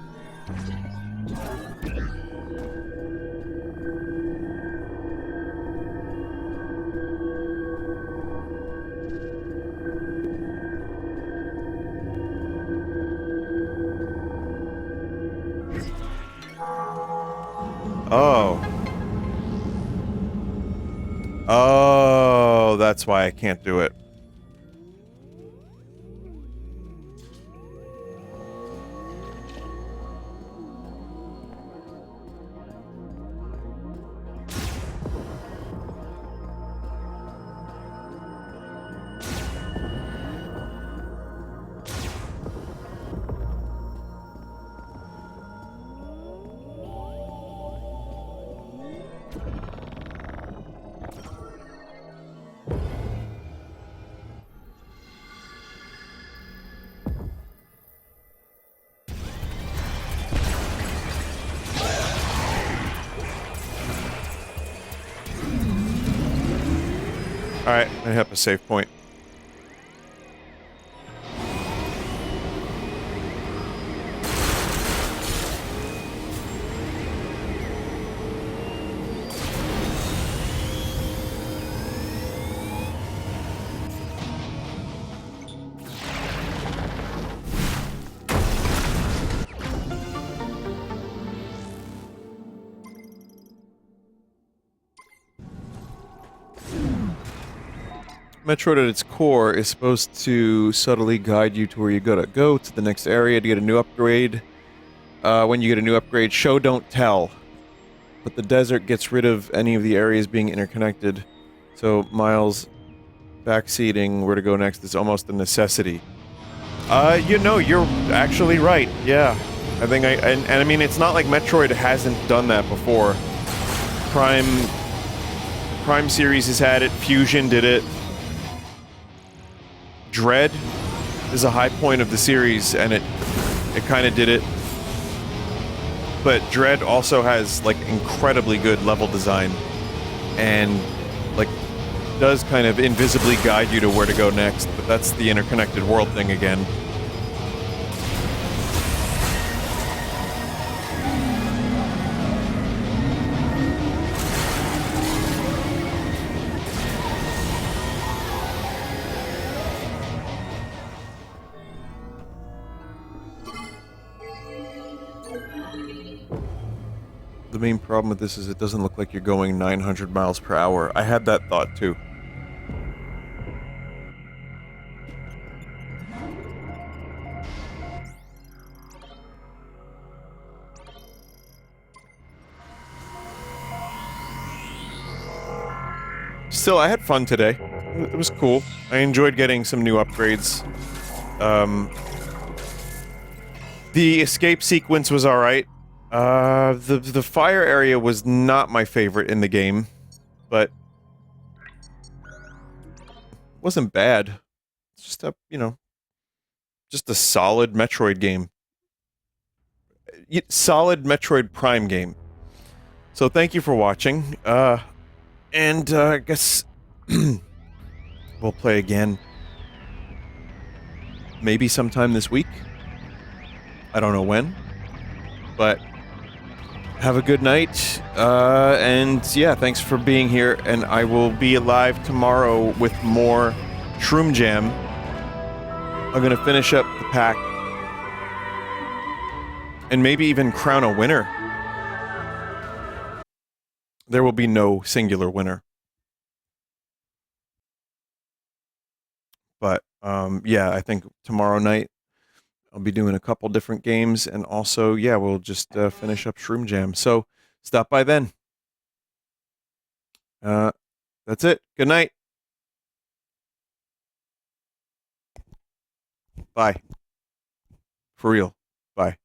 A: Oh, that's why I can't do it. Alright, I have a save point. Metroid at its core is supposed to subtly guide you to where you gotta go to the next area to get a new upgrade. When you get a new upgrade, show don't tell. But the desert gets rid of any of the areas being interconnected. So Miles backseating where to go next is almost a necessity. You know, you're actually right. Yeah. I think and I mean, it's not like Metroid hasn't done that before. Prime series has had it, Fusion did it. Dread is a high point of the series, and it kind of did it. But Dread also has, like, incredibly good level design, and, like, does kind of invisibly guide you to where to go next, but that's the interconnected world thing again. The main problem with this is it doesn't look like you're going 900 miles per hour. I had that thought too. Still, I had fun today. It was cool. I enjoyed getting some new upgrades. The escape sequence was alright. The fire area was not my favorite in the game, but wasn't bad. It's just a, you know, just a solid Metroid game. Solid Metroid Prime game. So thank you for watching, and I guess we'll play again. Maybe sometime this week. I don't know when, but have a good night, and yeah, thanks for being here, and I will be live tomorrow with more Shroom Jam. I'm gonna finish up the pack, and maybe even crown a winner. There will be no singular winner. But, yeah, I think tomorrow night I'll be doing a couple different games, and also, yeah, we'll just finish up Shroom Jam. So, stop by then. That's it. Good night. Bye. For real. Bye.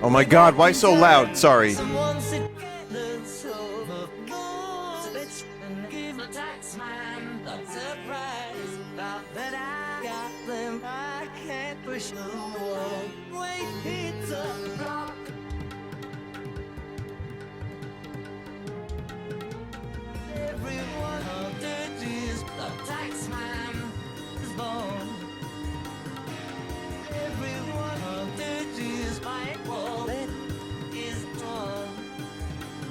A: Oh my god, why so loud? Sorry.